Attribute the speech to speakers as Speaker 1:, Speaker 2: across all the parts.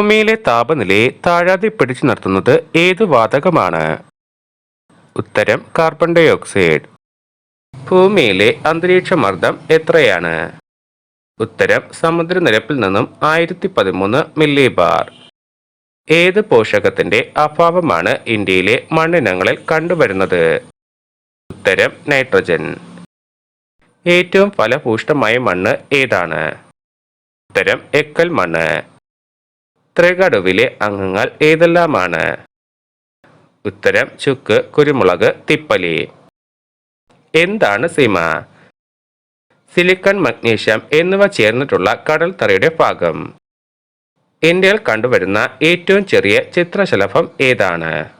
Speaker 1: ഭൂമിയിലെ താപനിലയെ താഴാതെ പിടിച്ചു നിർത്തുന്നത് ഏതു വാതകമാണ്? ഉത്തരം കാർബൺ ഡൈ ഓക്സൈഡ്. ഭൂമിയിലെ അന്തരീക്ഷമർദ്ദം എത്രയാണ്? ഉത്തരം സമുദ്രനിരപ്പിൽ നിന്നും 1013 മില്ലിബാർ. ഏത് പോഷകത്തിന്റെ അഭാവമാണ് ഇന്ത്യയിലെ മണ്ണിനങ്ങളിൽ കണ്ടുവരുന്നത്? ഉത്തരം നൈട്രജൻ. ഏറ്റവും ഫലഭൂഷ്ടമായ മണ്ണ് ഏതാണ്? ഉത്തരം എക്കൽ മണ്ണ്. ത്രികടുവിലെ അംഗങ്ങൾ ഏതെല്ലാമാണ്? ഉത്തരം ചുക്ക്, കുരുമുളക്, തിപ്പലി. എന്താണ് സീമ? സിലിക്കൺ, മഗ്നീഷ്യം എന്നിവ ചേർന്നിട്ടുള്ള കടൽത്തറയുടെ ഭാഗം. ഇന്ത്യയിൽ കണ്ടുവരുന്ന ഏറ്റവും ചെറിയ ചിത്രശലഭം ഏതാണ്?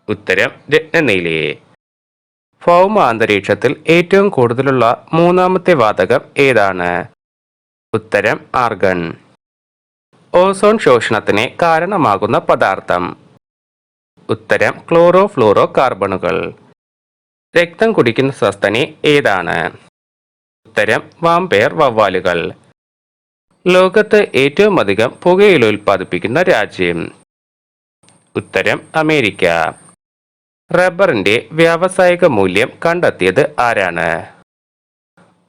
Speaker 1: ഉത്തരം രത്നനീലി. ഭൗമ അന്തരീക്ഷത്തിൽ ഏറ്റവും കൂടുതലുള്ള മൂന്നാമത്തെ വാതകം ഏതാണ്? ഉത്തരം ആർഗൺ. ഓസോൺ ശോഷണത്തിന് കാരണമാകുന്ന പദാർത്ഥം. ഉത്തരം ക്ലോറോ ഫ്ലൂറോ കാർബണുകൾ. രക്തം കുടിക്കുന്ന സസ്തനി ഏതാണ്? ഉത്തരം വാമ്പയർ വവ്വാലുകൾ. ലോകത്ത് ഏറ്റവും അധികം പുകയില ഉൽപ്പാദിപ്പിക്കുന്ന രാജ്യം. ഉത്തരം അമേരിക്ക. റബ്ബറിന്റെ വ്യാവസായിക മൂല്യം കണ്ടെത്തിയത് ആരാണ്?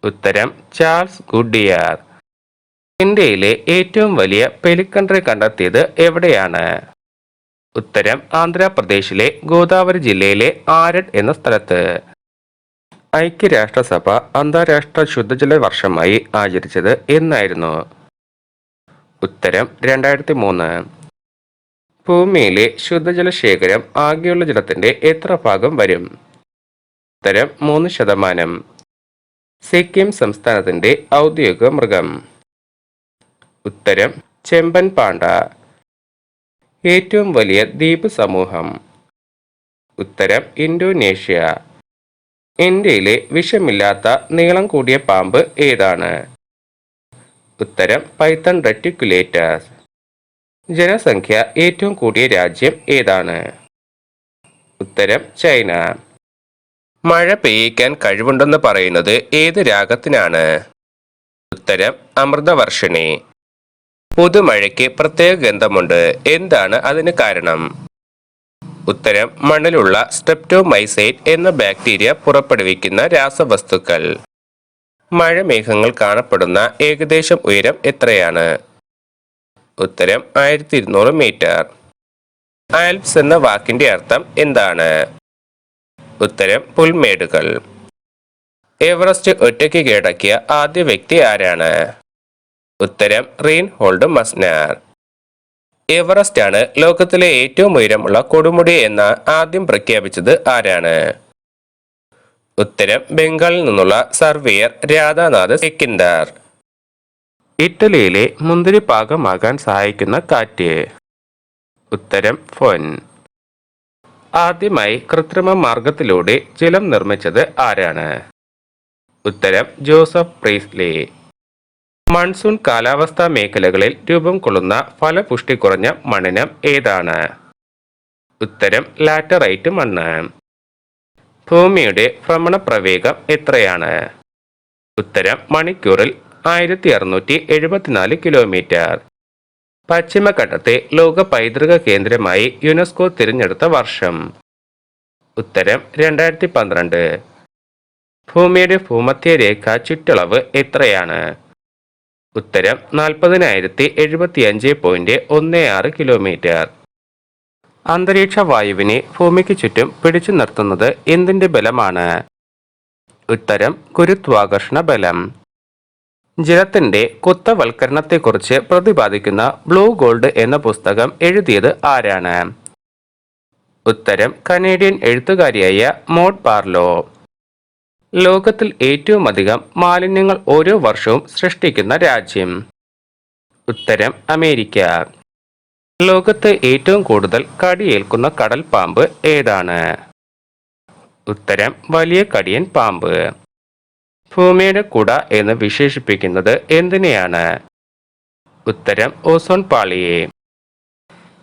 Speaker 1: ഉത്തരം ചാൾസ് ഗുഡിയർ. ഇന്ത്യയിലെ ഏറ്റവും വലിയ പെലിക്കൺ കണ്ടെത്തിയത് എവിടെയാണ്? ഉത്തരം ആന്ധ്രാപ്രദേശിലെ ഗോദാവരി ജില്ലയിലെ ആരഡ് എന്ന സ്ഥലത്ത്. ഐക്യരാഷ്ട്രസഭ അന്താരാഷ്ട്ര ശുദ്ധജല വർഷമായി ആചരിച്ചത് എന്നായിരുന്നു? ഉത്തരം 2003. ഭൂമിയിലെ ശുദ്ധജല ശേഖരം ആകെയുള്ള ജലത്തിന്റെ എത്ര ഭാഗം വരും? ഉത്തരം 3%. സിക്കിം സംസ്ഥാനത്തിന്റെ ഔദ്യോഗിക മൃഗം. ഉത്തരം ചെമ്പൻ പാണ്ട. ഏറ്റവും വലിയ ദ്വീപ് സമൂഹം. ഉത്തരം ഇന്തോനേഷ്യ. ഇന്ത്യയിലെ വിഷമില്ലാത്ത നീളം കൂടിയ പാമ്പ് ഏതാണ്? ഉത്തരം പൈത്തൺ റെറ്റിക്കുലേറ്റസ്. ജനസംഖ്യ ഏറ്റവും കൂടിയ രാജ്യം ഏതാണ്? ഉത്തരം ചൈന. മഴ പെയ്യിക്കാൻ കഴിവുണ്ടെന്ന് പറയുന്നത് ഏത് രാഗത്തിനാണ്? ഉത്തരം അമൃതവർഷിണി. പുതുമഴയ്ക്ക് പ്രത്യേക ഗന്ധമുണ്ട്. എന്താണ് അതിന് കാരണം? ഉത്തരം മണ്ണിലുള്ള സ്ട്രെപ്റ്റോമൈസൈറ്റ് എന്ന ബാക്ടീരിയ പുറപ്പെടുവിക്കുന്ന രാസവസ്തുക്കൾ. മഴമേഘങ്ങൾ കാണപ്പെടുന്ന ഏകദേശം ഉയരം എത്രയാണ്? ഉത്തരം 1200 മീറ്റർ. ആൽപ്സ് എന്ന വാക്കിന്റെ അർത്ഥം എന്താണ്? ഉത്തരം പുൽമേടുകൾ. എവറസ്റ്റ് ഒറ്റയ്ക്ക് കീഴടക്കിയ ആദ്യ വ്യക്തി ആരാണ്? ഉത്തരം റീൻഹോൾഡ് മസ്നാർ. എവറസ്റ്റ് ആണ് ലോകത്തിലെ ഏറ്റവും ഉയരമുള്ള കൊടുമുടി എന്ന് ആദ്യം പ്രഖ്യാപിച്ചത് ആരാണ്? ഉത്തരം ബംഗാളിൽ നിന്നുള്ള സർവേയർ രാധാനാഥ് സെക്കിൻഡാർ. ഇറ്റലിയിലെ മുന്തിരി പാകമാകാൻ സഹായിക്കുന്ന കാറ്റ്. ഉത്തരം ഫോൻ. ആദ്യമായി കൃത്രിമ മാർഗത്തിലൂടെ ജലം നിർമ്മിച്ചത് ആരാണ്? ഉത്തരം ജോസഫ് പ്രീസ്ലി. മൺസൂൺ കാലാവസ്ഥാ മേഖലകളിൽ രൂപം കൊള്ളുന്ന ഫലപുഷ്ടി കുറഞ്ഞ മണ്ണിനം ഏതാണ്? ഉത്തരം ലാറ്ററൈറ്റ് മണ്ണ്. ഭൂമിയുടെ ഭ്രമണപ്രവേഗം എത്രയാണ്? ഉത്തരം മണിക്കൂറിൽ 1674 കിലോമീറ്റർ. പശ്ചിമഘട്ടത്തെ ലോക പൈതൃക കേന്ദ്രമായി യുനെസ്കോ തിരഞ്ഞെടുത്ത വർഷം? ഉത്തരം 2012. ഭൂമിയുടെ ഭൂമധ്യരേഖ ചുറ്റളവ് എത്രയാണ്? ഉത്തരം 40,075.16 കിലോമീറ്റർ. അന്തരീക്ഷ വായുവിനെ ഭൂമിക്ക് ചുറ്റും പിടിച്ചു നിർത്തുന്നത് എന്തിന്റെ ബലമാണ്? ഉത്തരം ഗുരുത്വാകർഷണ ബലം. ജലത്തിന്റെ കുത്തവൽക്കരണത്തെക്കുറിച്ച് പ്രതിപാദിക്കുന്ന ബ്ലൂ ഗോൾഡ് എന്ന പുസ്തകം എഴുതിയത് ആരാണ്? ഉത്തരം കനേഡിയൻ എഴുത്തുകാരിയായ മോഡ് ബാർലോ. ലോകത്തിൽ ഏറ്റവും അധികം മാലിന്യങ്ങൾ ഓരോ വർഷവും സൃഷ്ടിക്കുന്ന രാജ്യം? ഉത്തരം അമേരിക്ക. ലോകത്ത് ഏറ്റവും കൂടുതൽ കടിയേൽക്കുന്ന കടൽ പാമ്പ് ഏതാണ്? ഉത്തരം വലിയ കടിയൻ പാമ്പ്. ഭൂമിയുടെ കുട എന്ന് വിശേഷിപ്പിക്കുന്നത് എന്തിനെയാണ്? ഉത്തരം ഓസോൺ പാളിയെ.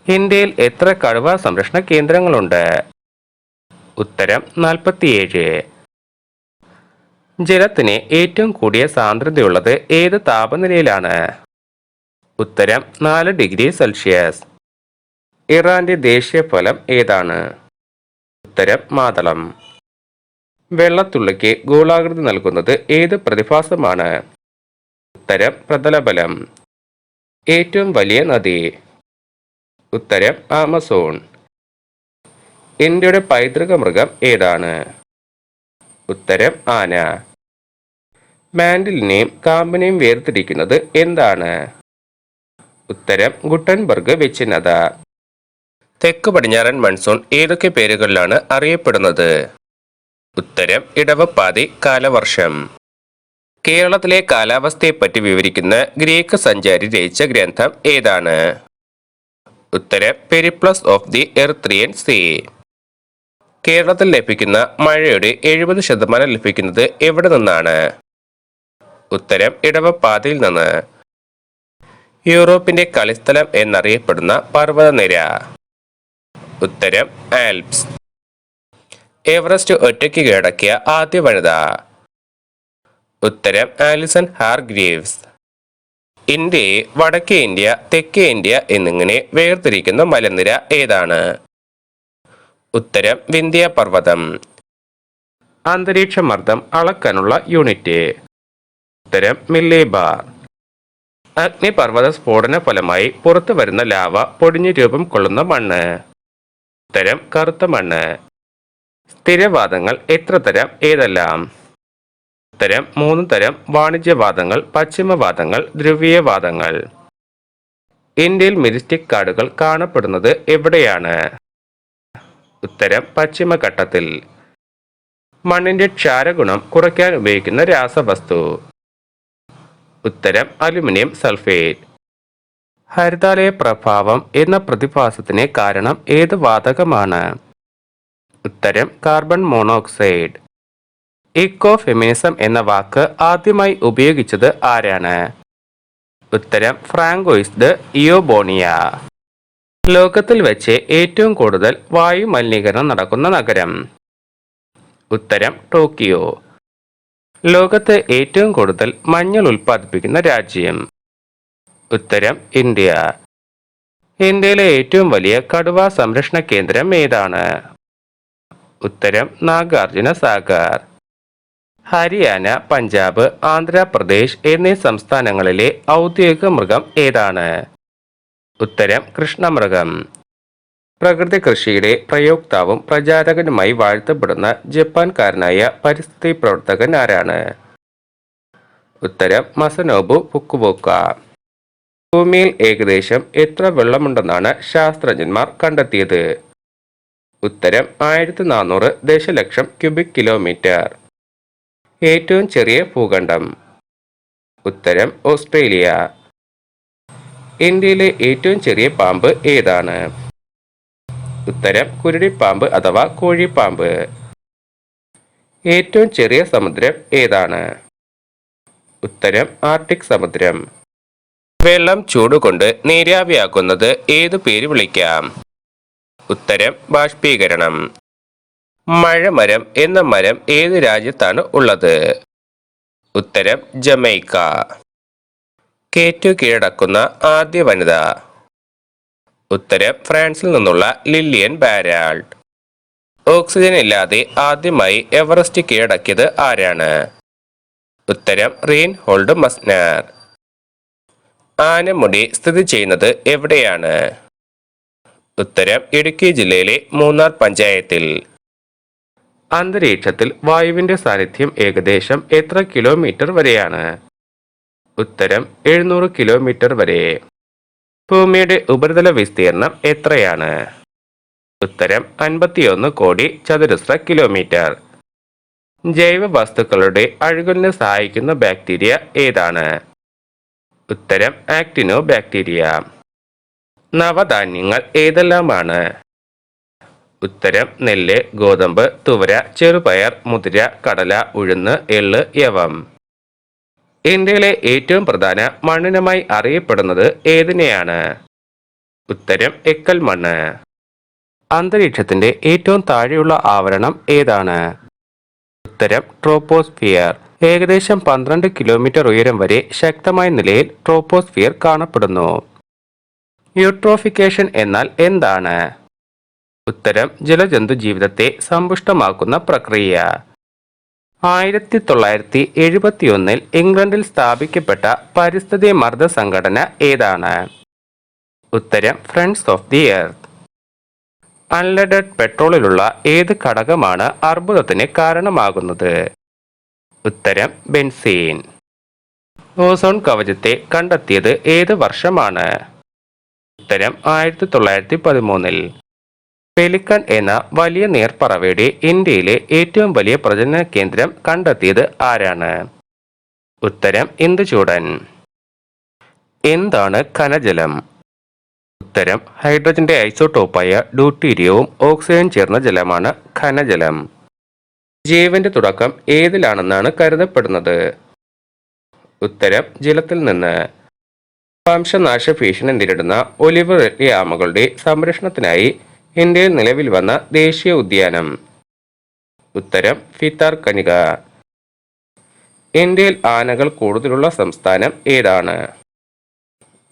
Speaker 1: ഇന്ത്യയിൽ എത്ര കടുവ സംരക്ഷണ കേന്ദ്രങ്ങളുണ്ട്? ഉത്തരം 47. ജലത്തിന് ഏറ്റവും കൂടിയ സാന്ദ്രതയുള്ളത് ഏത് താപനിലയിലാണ്? ഉത്തരം 4 ഡിഗ്രി സെൽഷ്യസ്. ഇറാന്റെ ദേശീയ ഫലം ഏതാണ്? ഉത്തരം മാതളം. വെള്ളത്തുള്ളിക്ക് ഗോളാകൃതി നൽകുന്നത് ഏത് പ്രതിഭാസമാണ്? ഉത്തരം പ്രതലബലം. ഏറ്റവും വലിയ നദി? ഉത്തരം ആമസോൺ. ഇന്ത്യയുടെ പൈതൃക മൃഗം ഏതാണ്? ഉത്തരം ആന. മാൻഡിലിനെയും കാമ്പിനെയും വേർതിരിക്കുന്നത് എന്താണ്? ഉത്തരം ഗുട്ടൻബർഗ് വിച്ഛിന്നത. തെക്ക് പടിഞ്ഞാറൻ മൺസൂൺ ഏതൊക്കെ പേരുകളിലാണ് അറിയപ്പെടുന്നത്? ഉത്തരം ഇടവപ്പാതി, കാലവർഷം. കേരളത്തിലെ കാലാവസ്ഥയെപ്പറ്റി വിവരിക്കുന്ന ഗ്രീക്ക് സഞ്ചാരി രചിച്ച ഗ്രന്ഥം ഏതാണ്? ഉത്തരം Periplus of the Erythraean Sea. കേരളത്തിൽ ലഭിക്കുന്ന മഴയുടെ 70% ലഭിക്കുന്നത് എവിടെ നിന്നാണ്? ഉത്തരം ഇടവപ്പാതിയിൽ നിന്ന്. യൂറോപ്പിന്റെ കളിസ്ഥലം എന്നറിയപ്പെടുന്ന പർവ്വതനിര? ഉത്തരം ആൽപ്സ്. എവറസ്റ്റ് ഒറ്റയ്ക്ക് കീഴടക്കിയ ആദ്യ വനിത? ഉത്തരം ആലിസൺ ഹാർഗ്രീവ്സ്. ഇന്ത്യയെ വടക്കേ ഇന്ത്യ, തെക്കേ ഇന്ത്യ എന്നിങ്ങനെ വേർതിരിക്കുന്ന മലനിര ഏതാണ്? ഉത്തരം വിന്ധ്യ പർവ്വതം. അന്തരീക്ഷമർദ്ദം അളക്കാനുള്ള യൂണിറ്റ്? ഉത്തരം മില്ലിബാർ. അഗ്നിപർവ്വത സ്ഫോടന ഫലമായി പുറത്തു വരുന്ന ലാവ പൊടിഞ്ഞു രൂപം കൊള്ളുന്ന മണ്ണ്? ഉത്തരം കറുത്ത മണ്ണ്. സ്ഥിരവാദങ്ങൾ എത്ര തരം ഏതെല്ലാം? ഉത്തരം 3 തരം: വാണിജ്യവാദങ്ങൾ, പശ്ചിമവാദങ്ങൾ, ധ്രുവീയവാദങ്ങൾ. ഇന്ത്യയിൽ മെജസ്റ്റിക് കാടുകൾ കാണപ്പെടുന്നത് എവിടെയാണ്? ഉത്തരം പശ്ചിമഘട്ടത്തിൽ. മണ്ണിന്റെ ക്ഷാരഗുണം കുറയ്ക്കാൻ ഉപയോഗിക്കുന്ന രാസവസ്തു? ഉത്തരം അലുമിനിയം സൾഫേറ്റ്. ഹരിതാലയ പ്രഭാവം എന്ന പ്രതിഭാസത്തിന് കാരണം ഏത് വാതകമാണ്? ഉത്തരം കാർബൺ മോണോക്സൈഡ്. ഇക്കോ ഫെമിനിസം എന്ന വാക്ക് ആദ്യമായി ഉപയോഗിച്ചത് ആരാണ്? ഉത്തരം ഫ്രാങ്കോയിസ് ദ ഇയോബോണിയ. ലോകത്തിൽ വെച്ച് ഏറ്റവും കൂടുതൽ വായു മലിനീകരണം നടക്കുന്ന നഗരം? ഉത്തരം ടോക്കിയോ. ലോകത്ത് ഏറ്റവും കൂടുതൽ മഞ്ഞൾ ഉൽപ്പാദിപ്പിക്കുന്ന രാജ്യം? ഉത്തരം ഇന്ത്യ. ഇന്ത്യയിലെ ഏറ്റവും വലിയ കടുവ സംരക്ഷണ കേന്ദ്രം ഏതാണ്? ഉത്തരം നാഗാർജുന സാഗർ. ഹരിയാന, പഞ്ചാബ്, ആന്ധ്രാപ്രദേശ് എന്നീ സംസ്ഥാനങ്ങളിലെ ഔദ്യോഗിക മൃഗം ഏതാണ്? ഉത്തരം കൃഷ്ണമൃഗം. പ്രകൃതി കൃഷിയുടെ പ്രയോക്താവും പ്രചാരകനുമായി വാഴ്ത്തപ്പെടുന്ന ജപ്പാൻകാരനായ പരിസ്ഥിതി പ്രവർത്തകൻ ആരാണ്? ഉത്തരം മസനോബു ഫുക്കുവോക്ക. ഭൂമിയിൽ ഏകദേശം എത്ര വെള്ളമുണ്ടെന്നാണ് ശാസ്ത്രജ്ഞന്മാർ കണ്ടെത്തിയത്? ഉത്തരം 1400 ദശലക്ഷം ക്യൂബിക് കിലോമീറ്റർ. ഏറ്റവും ചെറിയ ഭൂഖണ്ഡം? ഉത്തരം ഓസ്ട്രേലിയ. ഇന്ത്യയിലെ ഏറ്റവും ചെറിയ പാമ്പ് ഏതാണ്? ഉത്തരം കുരുടിപ്പാമ്പ് അഥവാ കോഴിപ്പാമ്പ്. ഏറ്റവും ചെറിയ സമുദ്രം ഏതാണ്? ഉത്തരം ആർട്ടിക് സമുദ്രം. വെള്ളം ചൂടുകൊണ്ട് നീരാവിയാക്കുന്നത് ഏതു പേര് വിളിക്കാം? ഉത്തരം ബാഷ്പീകരണം. മഴമരം എന്ന മരം ഏത് രാജ്യത്താണ് ഉള്ളത്? ഉത്തരം ജമൈക്ക. കേറ്റു കീഴടക്കുന്ന ആദ്യ വനിത? ഉത്തരം ഫ്രാൻസിൽ നിന്നുള്ള ലില്ലിയൻ ബാരാൾഡ്. ഓക്സിജൻ ഇല്ലാതെ ആദ്യമായി എവറസ്റ്റ് കീഴടക്കിയത് ആരാണ്? ഉത്തരം റീൻഹോൾഡ് മസ്നാർ. ആനമുടി സ്ഥിതി ചെയ്യുന്നത് എവിടെയാണ്? ഉത്തരം ഇടുക്കി ജില്ലയിലെ മൂന്നാർ പഞ്ചായത്തിൽ. അന്തരീക്ഷത്തിൽ വായുവിന്റെ സാന്നിധ്യം ഏകദേശം എത്ര കിലോമീറ്റർ വരെയാണ്? ഉത്തരം 700 കിലോമീറ്റർ വരെ. ഭൂമിയുടെ ഉപരിതല വിസ്തീർണം എത്രയാണ്? ഉത്തരം 51 കോടി ചതുരശ്ര കിലോമീറ്റർ. ജൈവ വസ്തുക്കളുടെ അഴുകലിന് സഹായിക്കുന്ന ബാക്ടീരിയ ഏതാണ്? ഉത്തരം ആക്ടിനോ ബാക്ടീരിയ. നവധാന്യങ്ങൾ ഏതെല്ലാമാണ്? ഉത്തരം നെല്ല്, ഗോതമ്പ്, തുവര, ചെറുപയർ, മുതിര, കടല, ഉഴുന്ന്, എള്ള്, യവം. ഇന്ത്യയിലെ ഏറ്റവും പ്രധാന മണ്ണിനമായി അറിയപ്പെടുന്നത് ഏതിനെയാണ്? ഉത്തരം എക്കൽ മണ്ണ്. അന്തരീക്ഷത്തിന്റെ ഏറ്റവും താഴെയുള്ള ആവരണം ഏതാണ്? ഉത്തരം ട്രോപ്പോസ്ഫിയർ. ഏകദേശം 12 കിലോമീറ്റർ ഉയരം വരെ ശക്തമായ നിലയിൽ ട്രോപ്പോസ്ഫിയർ കാണപ്പെടുന്നു. യൂട്രോഫിക്കേഷൻ എന്നാൽ എന്താണ്? ഉത്തരം ജലജന്തു ജീവിതത്തെ സമ്പുഷ്ടമാക്കുന്ന പ്രക്രിയ. 1971 ഇംഗ്ലണ്ടിൽ സ്ഥാപിക്കപ്പെട്ട പരിസ്ഥിതി മർദ്ദ സംഘടന ഏതാണ്? ഉത്തരം friends of the earth. Unleaded പെട്രോളിലുള്ള ഏത് ഘടകമാണ് അർബുദത്തിന് കാരണമാകുന്നത്? ഉത്തരം ബെൻസീൻ. ഓസോൺ കവചത്തെ കണ്ടെത്തിയത് ഏത് വർഷമാണ്? ഉത്തരം 1913. പെലിക്കൺ എന്ന വലിയ നീർപ്പറവയുടെ ഇന്ത്യയിലെ ഏറ്റവും വലിയ പ്രജനന കേന്ദ്രം കണ്ടെത്തിയത് ആരാണ്? ഉത്തരം ഇന്ദുചൂടൻ. എന്താണ് ഖനജലം? ഉത്തരം ഹൈഡ്രജന്റെ ഐസോടോപ്പായ ഡ്യൂട്ടീരിയവും ഓക്സിജൻ ചേർന്ന ജലമാണ് ഖനജലം. ജീവന്റെ തുടക്കം ഏതിലാണെന്നാണ് കരുതപ്പെടുന്നത്? ഉത്തരം ജലത്തിൽ നിന്ന്. വംശനാശ ഭീഷണി നേരിടുന്ന ഒലിവ് റിഡ്ലി ആമകളുടെ സംരക്ഷണത്തിനായി ഇന്ത്യയിൽ നിലവിൽ വന്ന ദേശീയ ഉദ്യാനം? ഉത്തരം ഭിതർകനിക. ഇന്ത്യയിൽ ആനകൾ കൂടുതലുള്ള സംസ്ഥാനം ഏതാണ്?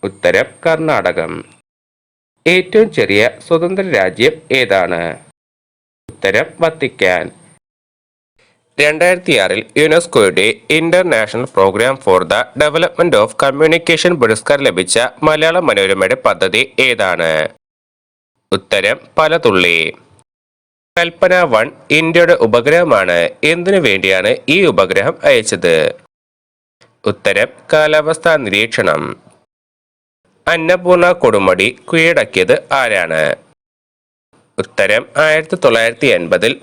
Speaker 1: ഉത്തരം കർണാടകം. ഏറ്റവും ചെറിയ സ്വതന്ത്ര രാജ്യം ഏതാണ്? ഉത്തരം വത്തിക്കാൻ. 2006 യുനെസ്കോയുടെ International Programme for the Development of Communication പുരസ്കാരം ലഭിച്ച മലയാള മനോരമയുടെ പദ്ധതി ഏതാണ്? ഉത്തരം പലതുള്ളി. കൽപ്പന 1 ഇന്ത്യയുടെ ഉപഗ്രഹമാണ്. എന്തിനു വേണ്ടിയാണ് ഈ ഉപഗ്രഹം അയച്ചത്? ഉത്തരം കാലാവസ്ഥാ നിരീക്ഷണം. അന്നപൂർണ കൊടുമുടി കീഴടക്കിയത് ആരാണ്? ഉത്തരം 1980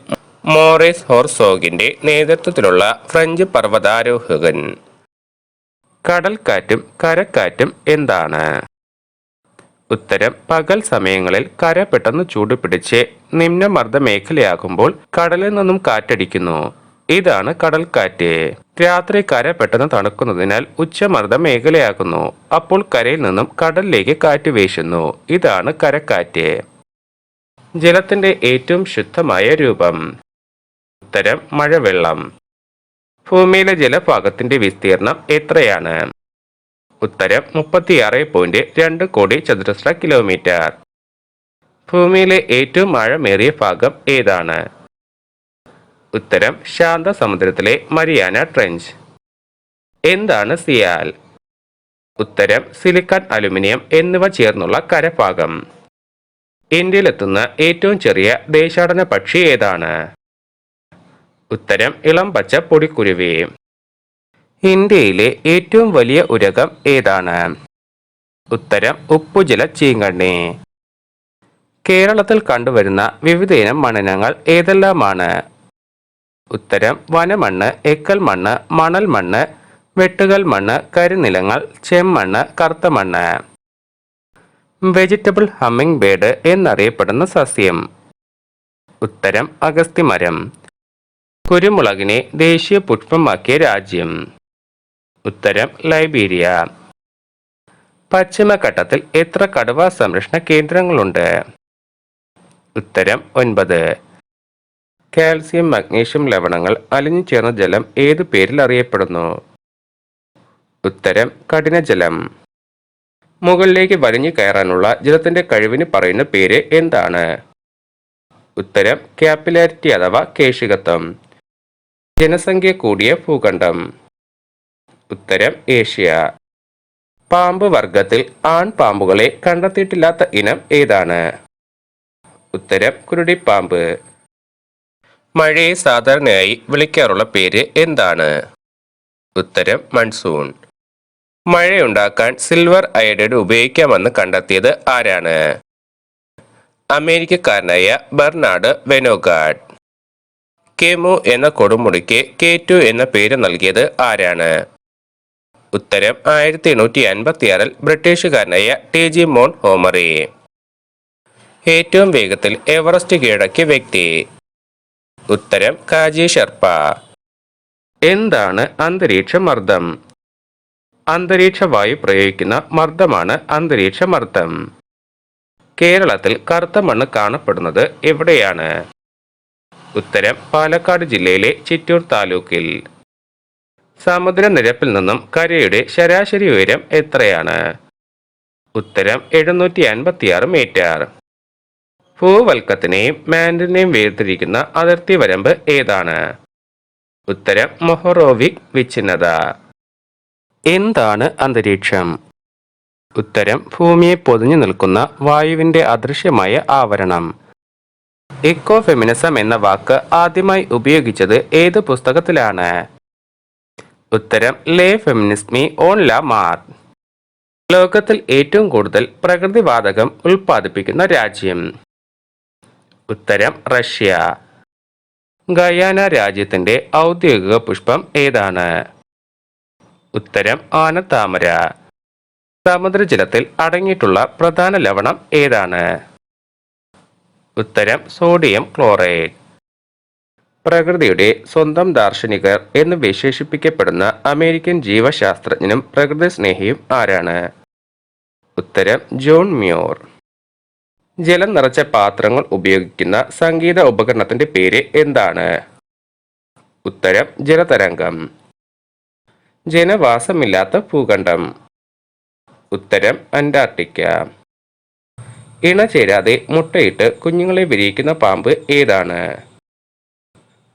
Speaker 1: മോറിസ് ഹോർസോഗിന്റെ നേതൃത്വത്തിലുള്ള ഫ്രഞ്ച് പർവ്വതാരോഹകൻ. കടൽക്കാറ്റും കരക്കാറ്റും എന്താണ്? ഉത്തരം പകൽ സമയങ്ങളിൽ കര പെട്ടെന്ന് ചൂടുപിടിച്ച് നിമ്നമർദ്ദ മേഖലയാകുമ്പോൾ കടലിൽ നിന്നും കാറ്റടിക്കുന്നു. ഇതാണ് കടൽക്കാറ്റ്. രാത്രി കര പെട്ടെന്ന് തണുക്കുന്നതിനാൽ ഉച്ചമർദ്ദ മേഖലയാകുന്നു. അപ്പോൾ കരയിൽ നിന്നും കടലിലേക്ക് കാറ്റ് വീശുന്നു. ഇതാണ് കരക്കാറ്റ്. ജലത്തിന്റെ ഏറ്റവും ശുദ്ധമായ രൂപം? ഉത്തരം മഴവെള്ളം. ഭൂമിയിലെ ജലഭാഗത്തിന്റെ വിസ്തീർണം എത്രയാണ്? ഉത്തരം 36.2 കോടി ചതുരശ്ര കിലോമീറ്റർ. ഭൂമിയിലെ ഏറ്റവും ആഴമേറിയ ഭാഗം ഏതാണ്? ഉത്തരം ശാന്ത സമുദ്രത്തിലെ മരിയാന ട്രെഞ്ച്. എന്താണ് സിയാൽ? ഉത്തരം സിലിക്കൺ, അലുമിനിയം എന്നിവ ചേർന്നുള്ള കരഭാഗം. ഇന്ത്യയിലെത്തുന്ന ഏറ്റവും ചെറിയ ദേശാടന പക്ഷി ഏതാണ്? ഉത്തരം ഇളം പച്ച പൊടിക്കുരുവി. ഇന്ത്യയിലെ ഏറ്റവും വലിയ ഉരകം ഏതാണ്? ഉത്തരം ഉപ്പുജല ചീങ്കണ്ണി. കേരളത്തിൽ കണ്ടുവരുന്ന വിവിധയിനം മണ്ണിനങ്ങൾ ഏതെല്ലാമാണ്? ഉത്തരം വനമണ്ണ്, എക്കൽ മണ്ണ്, മണൽ മണ്ണ്, വെട്ടുകൽ മണ്ണ്, കരിനിലങ്ങൾ, ചെമ്മണ്ണ്, കറുത്ത മണ്ണ്. വെജിറ്റബിൾ ഹമ്മിങ് ബേർഡ് എന്നറിയപ്പെടുന്ന സസ്യം? ഉത്തരം അഗസ്തിമരം. കുരുമുളകിനെ ദേശീയ പുഷ്പമാക്കിയ രാജ്യം? ഉത്തരം ലൈബീരിയ. പശ്ചിമഘട്ടത്തിൽ എത്ര കടുവ സംരക്ഷണ കേന്ദ്രങ്ങളുണ്ട്? ഉത്തരം 9. കാൽസ്യം, മഗ്നീഷ്യം ലവണങ്ങൾ അലിഞ്ഞു ചേർന്ന ജലം ഏതു പേരിൽ അറിയപ്പെടുന്നു? ഉത്തരം കഠിനജലം. മുകളിലേക്ക് വലിഞ്ഞു കയറാനുള്ള ജലത്തിന്റെ കഴിവിന് പറയുന്ന പേര് എന്താണ്? ഉത്തരം ക്യാപ്പിലാരിറ്റി അഥവാ കേശികത്വം. ജനസംഖ്യ കൂടിയ ഭൂഖണ്ഡം? ഉത്തരം ഏഷ്യ. പാമ്പ് വർഗത്തിൽ ആൺപാമ്പുകളെ കണ്ടെത്തിയിട്ടില്ലാത്ത ഇനം ഏതാണ്? ഉത്തരം കുരുടിപ്പാമ്പ്. മഴയെ സാധാരണയായി വിളിക്കാറുള്ള പേര് എന്താണ്? ഉത്തരം മൺസൂൺ. മഴയുണ്ടാക്കാൻ സിൽവർ അയഡൈഡ് ഉപയോഗിക്കാമെന്ന് കണ്ടെത്തിയത് ആരാണ്? അമേരിക്കക്കാരനായ ബെർണാഡ് വെനോഗാർഡ്. കെമു എന്ന കൊടുമുടിക്ക് K2 എന്ന പേര് നൽകിയത് ആരാണ്? ഉത്തരം 1856 ബ്രിട്ടീഷുകാരനായ TG മോൺ ഹോമറി. ഏറ്റവും വേഗത്തിൽ എവറസ്റ്റ് കീഴടക്കിയ വ്യക്തി? ഉത്തരം കാജി ഷെർപ്പ. എന്താണ് അന്തരീക്ഷ മർദ്ദം? അന്തരീക്ഷ വായു പ്രയോഗിക്കുന്ന മർദ്ദമാണ് അന്തരീക്ഷ മർദ്ദം. കേരളത്തിൽ കറുത്ത മണ്ണ് കാണപ്പെടുന്നത് എവിടെയാണ്? ഉത്തരം പാലക്കാട് ജില്ലയിലെ ചിറ്റൂർ താലൂക്കിൽ. സമുദ്രനിരപ്പിൽ നിന്നും കരയുടെ ശരാശരി ഉയരം എത്രയാണ്? ഉത്തരം 756 മീറ്റർ. ഭൂവൽക്കത്തിനെയും മാൻഡലിനെയും വേർതിരിക്കുന്ന അതിർത്തി വരമ്പ് ഏതാണ്? ഉത്തരം മൊഹറോവിക് വിച്ഛിന്നത. എന്താണ് അന്തരീക്ഷം? ഉത്തരം ഭൂമിയെ പൊതിഞ്ഞു നിൽക്കുന്ന വായുവിന്റെ അദൃശ്യമായ ആവരണം. ഇക്കോ ഫെമിനിസം എന്ന വാക്ക് ആദ്യമായി ഉപയോഗിച്ചത് ഏത് പുസ്തകത്തിലാണ്? ഉത്തരം ലേ ഫെമിനിസ്മി ഓൺ ലാ മാർ. ലോകത്തിൽ ഏറ്റവും കൂടുതൽ പ്രകൃതിവാതകം ഉൽപ്പാദിപ്പിക്കുന്ന രാജ്യം? ഉത്തരം റഷ്യ. ഗയാന രാജ്യത്തിന്റെ ഔദ്യോഗിക പുഷ്പം ഏതാണ്? ഉത്തരം ആനത്താമര. സമുദ്രജലത്തിൽ അടങ്ങിയിട്ടുള്ള പ്രധാന ലവണം ഏതാണ്? ഉത്തരം സോഡിയം ക്ലോറൈഡ്. പ്രകൃതിയുടെ സ്വന്തം ദാർശനികർ എന്ന് വിശേഷിപ്പിക്കപ്പെടുന്ന അമേരിക്കൻ ജീവശാസ്ത്രജ്ഞനും പ്രകൃതി സ്നേഹിയും ആരാണ്? ഉത്തരം ജോൺ മ്യൂർ. ജലം നിറച്ച പാത്രങ്ങൾ ഉപയോഗിക്കുന്ന സംഗീത ഉപകരണത്തിന്റെ പേര് എന്താണ്? ഉത്തരം ജലതരംഗം. ജനവാസമില്ലാത്ത ഭൂഖണ്ഡം? ഉത്തരം അന്റാർട്ടിക്ക. ഇണ ചേരാതെ മുട്ടയിട്ട് കുഞ്ഞുങ്ങളെ വിരിയിക്കുന്ന പാമ്പ് ഏതാണ്?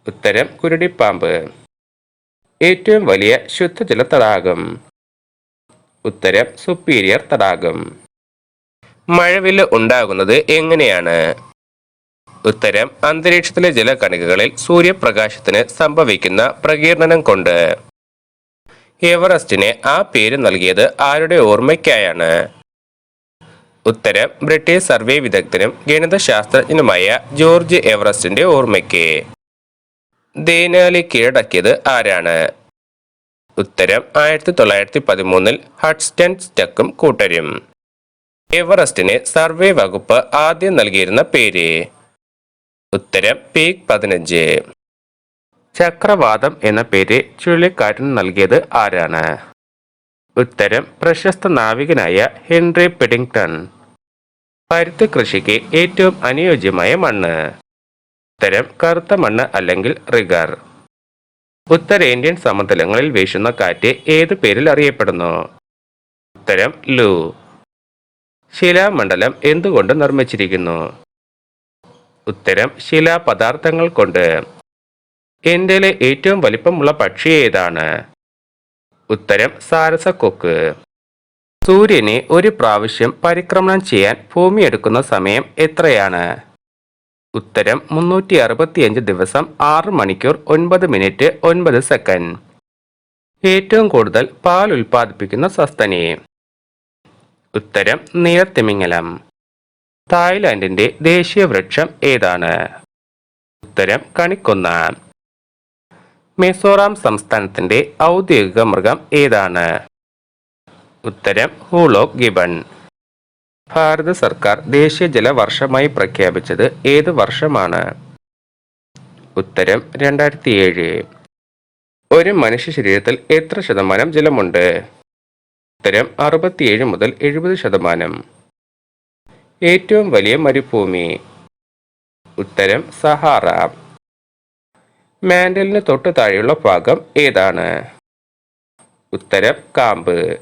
Speaker 1: ഉത്തരം കുരുടിപ്പാമ്പ്. ഏറ്റവും വലിയ ശുദ്ധജല തടാകം? ഉത്തരം സുപ്പീരിയർ തടാകം. മഴവില്ല് ഉണ്ടാകുന്നത് എങ്ങനെയാണ്? ഉത്തരം അന്തരീക്ഷത്തിലെ ജലകണികകളിൽ സൂര്യപ്രകാശത്തിന് സംഭവിക്കുന്ന പ്രകീർണനം കൊണ്ട്. എവറസ്റ്റിന് ആ പേര് നൽകിയത് ആരുടെ ഓർമ്മയ്ക്കായാണ്? ഉത്തരം ബ്രിട്ടീഷ് സർവേ വിദഗ്ധനും ഗണിതശാസ്ത്രജ്ഞനുമായ ജോർജ് എവറസ്റ്റിന്റെ ഓർമ്മയ്ക്ക്. ദേനാലി കീഴടക്കിയത് ആരാണ്? ഉത്തരം 1913 ഹഡ്സ്റ്റൺ സ്റ്റക്കും കൂട്ടരും. എവറസ്റ്റിന് സർവേ വകുപ്പ് ആദ്യം നൽകിയിരുന്ന പേര്? ഉത്തരം പീക്ക് 15. ചക്രവാതം എന്ന പേര് ചുഴലിക്കാറ്റിന് നൽകിയത് ആരാണ്? ഉത്തരം പ്രശസ്ത നാവികനായ ഹെൻറി പെഡിങ്ടൺ. പരുത്തി കൃഷിക്ക് ഏറ്റവും അനുയോജ്യമായ മണ്ണ്? ഉത്തരം കറുത്ത മണ്ണ് അല്ലെങ്കിൽ റിഗർ. ഉത്തരേന്ത്യൻ സമതലങ്ങളിൽ വീശുന്ന കാറ്റ് ഏത് പേരിൽ അറിയപ്പെടുന്നു? ഉത്തരം ലൂ. ശിലാമണ്ഡലം എന്തുകൊണ്ട് നിർമ്മിച്ചിരിക്കുന്നു? ഉത്തരം ശിലാപദാർത്ഥങ്ങൾ കൊണ്ട്. ഇന്ത്യയിലെ ഏറ്റവും വലിപ്പമുള്ള പക്ഷി ഏതാണ്? ഉത്തരം സാരസക്കൊക്ക്. സൂര്യനെ ഒരു പ്രാവശ്യം പരിക്രമണം ചെയ്യാൻ ഭൂമി എടുക്കുന്ന സമയം എത്രയാണ്? ഉത്തരം 365 ദിവസം 6 മണിക്കൂർ 9 മിനിറ്റ് 9 സെക്കൻഡ്. ഏറ്റവും കൂടുതൽ പാൽ ഉൽപ്പാദിപ്പിക്കുന്ന സസ്തനി? ഉത്തരം നീലത്തിമിംഗലം. തായ്ലാൻഡിന്റെ ദേശീയ വൃക്ഷം ഏതാണ്? ഉത്തരം കണിക്കൊന്ന. മിസോറാം സംസ്ഥാനത്തിന്റെ ഔദ്യോഗിക മൃഗം ഏതാണ്? ഉത്തരം ഹൂലോക്ക് ഗിബൺ. ഭാരത സർക്കാർ ദേശീയ ജലവർഷമായി പ്രഖ്യാപിച്ചത് ഏത് വർഷമാണ്? ഉത്തരം 2007. ഒരു മനുഷ്യ ശരീരത്തിൽ എത്ര ശതമാനം ജലമുണ്ട്? ഉത്തരം 67 മുതൽ 70%. ഏറ്റവും വലിയ മരുഭൂമി? ഉത്തരം സഹാറ. മാൻഡലിന് തൊട്ട് താഴെയുള്ള ഭാഗം ഏതാണ്? ഉത്തരം കാമ്പ്.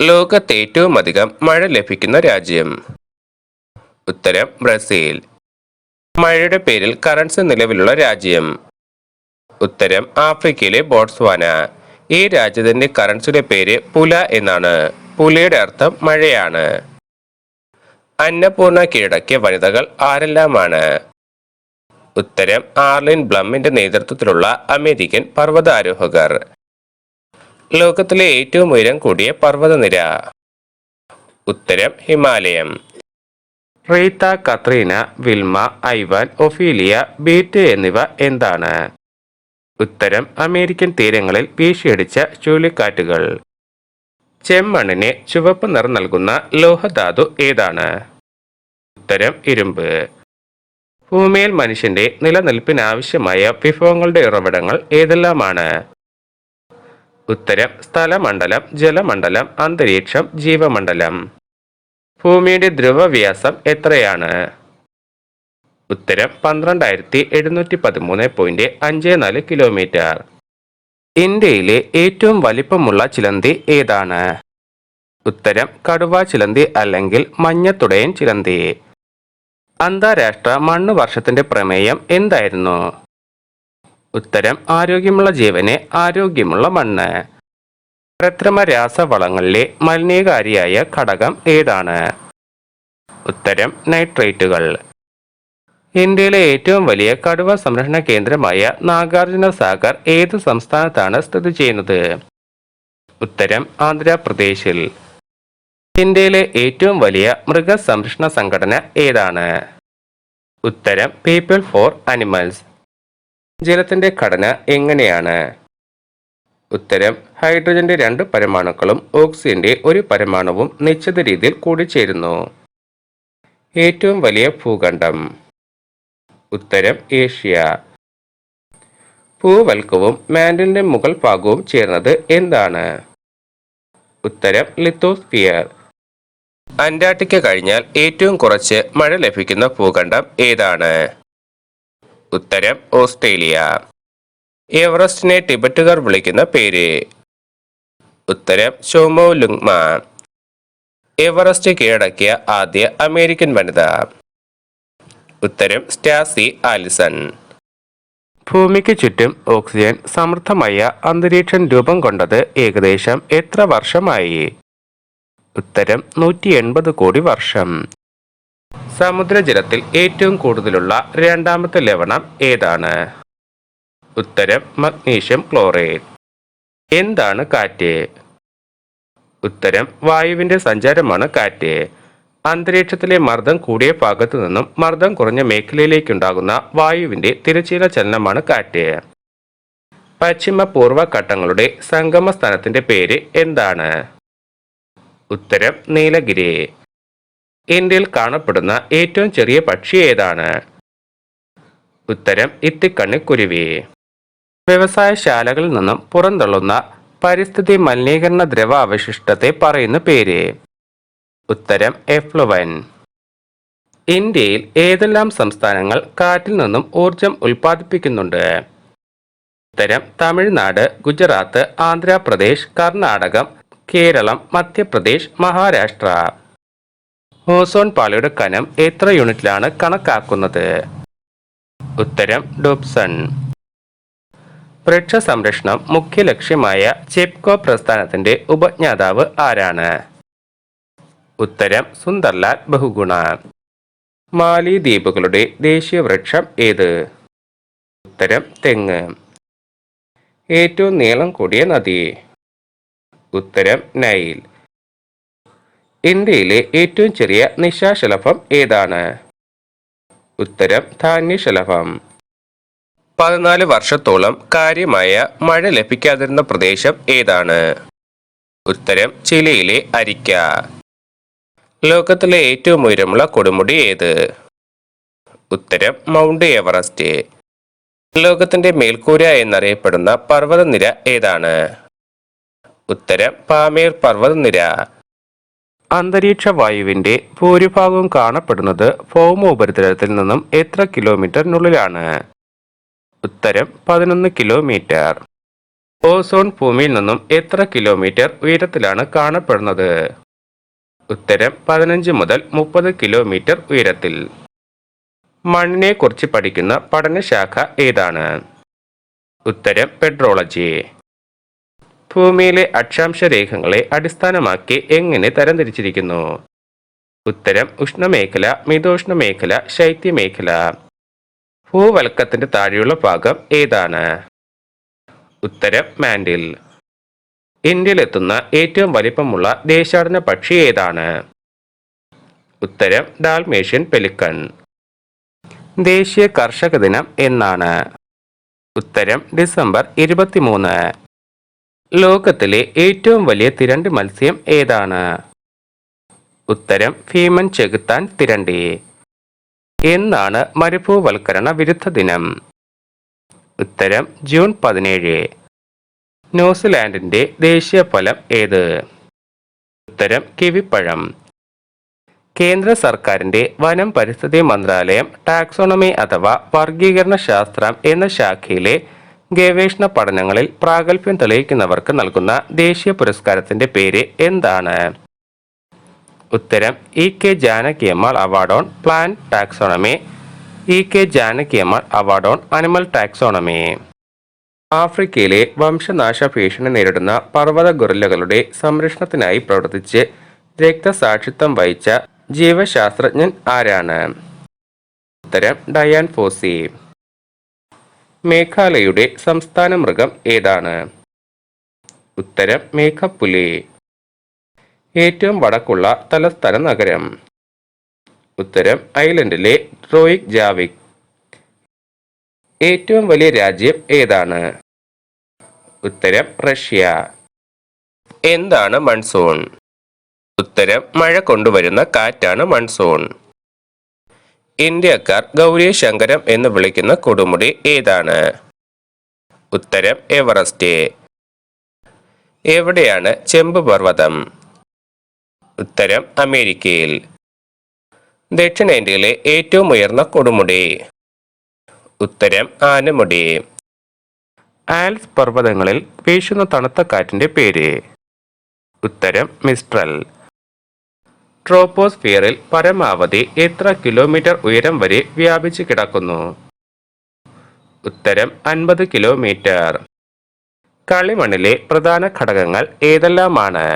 Speaker 1: ലോകത്ത് ഏറ്റവും അധികം മഴ ലഭിക്കുന്ന രാജ്യം? ഉത്തരം ബ്രസീൽ. മഴയുടെ പേരിൽ കറൻസി നിലവിലുള്ള രാജ്യം? ഉത്തരം ആഫ്രിക്കയിലെ ബോട്സ്വാന. ഈ രാജ്യത്തിന്റെ കറൻസിയുടെ പേര് പുല എന്നാണ്. പുലയുടെ അർത്ഥം മഴയാണ്. അന്നപൂർണ കീഴടക്കിയ വനിതകൾ ആരെല്ലാമാണ്? ഉത്തരം ആർലിൻ ബ്ലമ്മിന്റെ നേതൃത്വത്തിലുള്ള അമേരിക്കൻ പർവ്വതാരോഹകർ. ലോകത്തിലെ ഏറ്റവും ഉയരം കൂടിയ പർവ്വതനിര? ഉത്തരം Himalayam. Rita, Katrina, Wilma, Ivan, Ophelia, Beta എന്നിവ എന്താണ്? ഉത്തരം അമേരിക്കൻ തീരങ്ങളിൽ വീശിയടിച്ച ചുഴലിക്കാറ്റുകൾ. ചെമ്മണ്ണിന് ചുവപ്പ് നിറം നൽകുന്ന ലോഹധാതു ഏതാണ്? ഉത്തരം ഇരുമ്പ്. ഭൂമിയിൽ മനുഷ്യന്റെ നിലനിൽപ്പിനാവശ്യമായ വിഭവങ്ങളുടെ ഉറവിടങ്ങൾ ഏതെല്ലാമാണ്? ഉത്തരം സ്ഥലമണ്ഡലം, ജലമണ്ഡലം, അന്തരീക്ഷം, ജീവമണ്ഡലം. ഭൂമിയുടെ ധ്രുവവ്യാസം എത്രയാണ്? ഉത്തരം 12,713.54 കിലോമീറ്റർ. ഇന്ത്യയിലെ ഏറ്റവും വലിപ്പമുള്ള ചിലന്തി ഏതാണ്? ഉത്തരം കടുവ ചിലന്തി അല്ലെങ്കിൽ മഞ്ഞത്തുടയൻ ചിലന്തി. അന്താരാഷ്ട്ര മണ്ണ് വർഷത്തിന്റെ പ്രമേയം എന്തായിരുന്നു? ഉത്തരം ആരോഗ്യമുള്ള ജീവന് ആരോഗ്യമുള്ള മണ്ണ്. കൃത്രിമ രാസവളങ്ങളിലെ മലിനീകാരിയായ ഘടകം ഏതാണ്? ഉത്തരം നൈട്രേറ്റുകൾ. ഇന്ത്യയിലെ ഏറ്റവും വലിയ കടുവ സംരക്ഷണ കേന്ദ്രമായ നാഗാർജുന സാഗർ ഏത് സംസ്ഥാനത്താണ് സ്ഥിതി ചെയ്യുന്നത്? ഉത്തരം ആന്ധ്രാപ്രദേശിൽ. ഇന്ത്യയിലെ ഏറ്റവും വലിയ മൃഗസംരക്ഷണ സംഘടന ഏതാണ്? ഉത്തരം പീപ്പിൾ ഫോർ അനിമൽസ്. ജലത്തിന്റെ ഘടന എങ്ങനെയാണ്? ഉത്തരം ഹൈഡ്രജന്റെ 2 പരമാണുക്കളും ഓക്സിജന്റെ 1 പരമാണുവും നിശ്ചിത രീതിയിൽ കൂടിച്ചേരുന്നു. ഏറ്റവും വലിയ ഭൂഖണ്ഡം? ഉത്തരം ഏഷ്യ. ഭൂവൽക്കവും മാന്റിലിന്റെ മുകൾ ഭാഗവും ചേർന്നത് എന്താണ്? ഉത്തരം ലിത്തോസ്ഫിയർ. അന്റാർട്ടിക്ക കഴിഞ്ഞാൽ ഏറ്റവും കുറച്ച് മഴ ലഭിക്കുന്ന ഭൂഖണ്ഡം ഏതാണ്? ഉത്തരം ഓസ്ട്രേലിയ. എവറസ്റ്റിനെ ടിബറ്റുകാർ വിളിക്കുന്ന പേര്? ഉത്തരം ചോമോലുങ്മ. എവറസ്റ്റ് കീഴടക്കിയ ആദ്യ അമേരിക്കൻ വനിത? ഉത്തരം സ്റ്റാസി ആലിസൺ. ഭൂമിക്ക് ചുറ്റും ഓക്സിജൻ സമൃദ്ധമായ അന്തരീക്ഷം രൂപം കൊണ്ടത് ഏകദേശം എത്ര വർഷമായി? ഉത്തരം 180 കോടി വർഷം. സമുദ്രജലത്തിൽ ഏറ്റവും കൂടുതലുള്ള രണ്ടാമത്തെ ലവണം ഏതാണ്? ഉത്തരം മഗ്നീഷ്യം ക്ലോറൈഡ്. എന്താണ് കാറ്റ്? ഉത്തരം വായുവിന്റെ സഞ്ചാരമാണ് കാറ്റ്. അന്തരീക്ഷത്തിലെ മർദ്ദം കൂടിയ ഭാഗത്തു നിന്നും മർദ്ദം കുറഞ്ഞ മേഖലയിലേക്കുണ്ടാകുന്ന വായുവിന്റെ തിരശ്ചീന ചലനമാണ് കാറ്റ്. പശ്ചിമ പൂർവ്വ ഘട്ടങ്ങളുടെ സംഗമ സ്ഥാനത്തിന്റെ പേര് എന്താണ്? ഉത്തരം നീലഗിരി. ഇന്ത്യയിൽ കാണപ്പെടുന്ന ഏറ്റവും ചെറിയ പക്ഷി ഏതാണ്? ഉത്തരം ഇത്തിക്കണ്ണി കുരുവി. വ്യവസായശാലകളിൽ നിന്നും പുറന്തള്ളുന്ന പരിസ്ഥിതി മലിനീകരണ ദ്രവ അവശിഷ്ടത്തെ പറയുന്ന പേര്? ഉത്തരം എഫ്ലുവൻ. ഇന്ത്യയിൽ ഏതെല്ലാം സംസ്ഥാനങ്ങൾ കാറ്റിൽ നിന്നും ഊർജം ഉൽപ്പാദിപ്പിക്കുന്നുണ്ട്? ഉത്തരം തമിഴ്നാട്, ഗുജറാത്ത്, ആന്ധ്രാപ്രദേശ്, കർണാടകം, കേരളം, മധ്യപ്രദേശ്, മഹാരാഷ്ട്ര. ഓസോൺ പാളിയുടെ കനം എത്ര യൂണിറ്റിലാണ് കണക്കാക്കുന്നത്? ഉത്തരം ഡോപ്സൺ. വൃക്ഷ സംരക്ഷണം മുഖ്യ ലക്ഷ്യമായ ചെപ്കോ പ്രസ്ഥാനത്തിന്റെ ഉപജ്ഞാതാവ് ആരാണ്? ഉത്തരം സുന്ദർലാൽ ബഹുഗുണ. മാലിദ്വീപുകളുടെ ദേശീയ വൃക്ഷം ഏത്? ഉത്തരം തെങ്ങ്. ഏറ്റവും നീളം കൂടിയ നദി? ഉത്തരം നൈൽ. ഇന്ത്യയിലെ ഏറ്റവും ചെറിയ നിശാശലഭം ഏതാണ്? ഉത്തരം ധാന്യശലഭം. 14 വർഷത്തോളം കാര്യമായ മഴ ലഭിക്കാതിരുന്ന പ്രദേശം ഏതാണ്? ഉത്തരം ചിലിയിലെ അരിക്ക. ലോകത്തിലെ ഏറ്റവും ഉയരമുള്ള കൊടുമുടി ഏത്? ഉത്തരം മൗണ്ട് എവറസ്റ്റ്. ലോകത്തിന്റെ മേൽക്കൂര എന്നറിയപ്പെടുന്ന പർവ്വതനിര ഏതാണ്? ഉത്തരം പാമീർ പർവ്വതനിര. അന്തരീക്ഷ വായുവിന്റെ ഭൂരിഭാഗവും കാണപ്പെടുന്നത് ഭൗമോപരിതലത്തിൽ നിന്നും എത്ര കിലോമീറ്ററിനുള്ളിലാണ്? ഉത്തരം 11 കിലോമീറ്റർ. ഓസോൺ ഭൂമിയിൽ നിന്നും എത്ര കിലോമീറ്റർ ഉയരത്തിലാണ് കാണപ്പെടുന്നത്? ഉത്തരം 15 മുതൽ 30 കിലോമീറ്റർ ഉയരത്തിൽ. മണ്ണിനെ കുറിച്ച് പഠിക്കുന്ന പഠനശാഖ ഏതാണ്? ഉത്തരം പെട്രോളജി. ഭൂമിയിലെ അക്ഷാംശ രേഖകളെ അടിസ്ഥാനമാക്കി എങ്ങനെ തരംതിരിച്ചിരിക്കുന്നു? ഉത്തരം ഉഷ്ണമേഖല, മിതോഷ്ണമേഖല, ശൈത്യമേഖല. ഭൂവൽക്കത്തിന്റെ താഴെയുള്ള ഭാഗം ഏതാണ്? ഉത്തരം മാൻഡിൽ. ഇന്ത്യയിലെത്തുന്ന ഏറ്റവും വലിപ്പമുള്ള ദേശാടന പക്ഷി ഏതാണ്? ഉത്തരം ഡാൽമേഷ്യൻ പെലിക്കൺ. ദേശീയ കർഷക ദിനം എന്നാണ്? ഉത്തരം ഡിസംബർ 23. ലോകത്തിലെ ഏറ്റവും വലിയ തിരണ്ടി മത്സ്യം ഏതാണ്? ഉത്തരം ഭീമൻ ചെകുത്താൻ തിരണ്ടി. എന്നാണ് മരുഭൂവൽക്കരണ വിരുദ്ധ ദിനം? ഉത്തരം ജൂൺ 17. ന്യൂസിലാൻഡിന്റെ ദേശീയ ഫലം ഏത്? ഉത്തരം കിവിപ്പഴം. കേന്ദ്ര സർക്കാരിന്റെ വനം പരിസ്ഥിതി മന്ത്രാലയം ടാക്സോണമി അഥവാ വർഗീകരണ ശാസ്ത്രം എന്ന ശാഖയിലെ ഗവേഷണ പഠനങ്ങളിൽ പ്രാഗൽഭ്യം തെളിയിക്കുന്നവർക്ക് നൽകുന്ന ദേശീയ പുരസ്കാരത്തിന്റെ പേര് എന്താണ്? ഉത്തരം E.K. Janaki Ammal award on plant taxonomy. E.K. Janaki Ammal award on animal taxonomy. ആഫ്രിക്കയിലെ വംശനാശ ഭീഷണി നേരിടുന്ന പർവ്വത ഗൊറില്ലകളുടെ സംരക്ഷണത്തിനായി പ്രവർത്തിച്ച് രക്തസാക്ഷിത്വം വഹിച്ച ജീവശാസ്ത്രജ്ഞൻ ആരാണ്? ഉത്തരം ഡയാൻ ഫോസി. മേഘാലയയുടെ സംസ്ഥാന മൃഗം ഏതാണ്? ഉത്തരം മേഘപ്പുലി. ഏറ്റവും വടക്കുള്ള തലസ്ഥാന നഗരം? ഉത്തരം ഐലൻഡിലെ റോയിക് ജാവിക്. ഏറ്റവും വലിയ രാജ്യം ഏതാണ്? ഉത്തരം റഷ്യ. എന്താണ് മൺസൂൺ? ഉത്തരം മഴ കൊണ്ടുവരുന്ന കാറ്റാണ് മൺസൂൺ. ഇന്ത്യക്കാർ ഗൗരി ശങ്കരം എന്ന് വിളിക്കുന്ന കൊടുമുടി ഏതാണ്? ഉത്തരം എവറസ്റ്റ്. എവിടെയാണ് ചെമ്പ് പർവ്വതം? ഉത്തരം അമേരിക്കയിൽ. ദക്ഷിണേന്ത്യയിലെ ഏറ്റവും ഉയർന്ന കൊടുമുടി? ഉത്തരം ആനമുടി. ആൽപ്സ് പർവ്വതങ്ങളിൽ വീശുന്ന തണുത്ത കാറ്റിന്റെ പേര്? ഉത്തരം മിസ്ട്രൽ. ട്രോപ്പോസ്ഫിയറിൽ പരമാവധി എത്ര കിലോമീറ്റർ ഉയരം വരെ വ്യാപിച്ചു കിടക്കുന്നു? ഉത്തരം 50 കിലോമീറ്റർ. കളിമണ്ണിലെ പ്രധാന ഘടകങ്ങൾ ഏതെല്ലാമാണ്?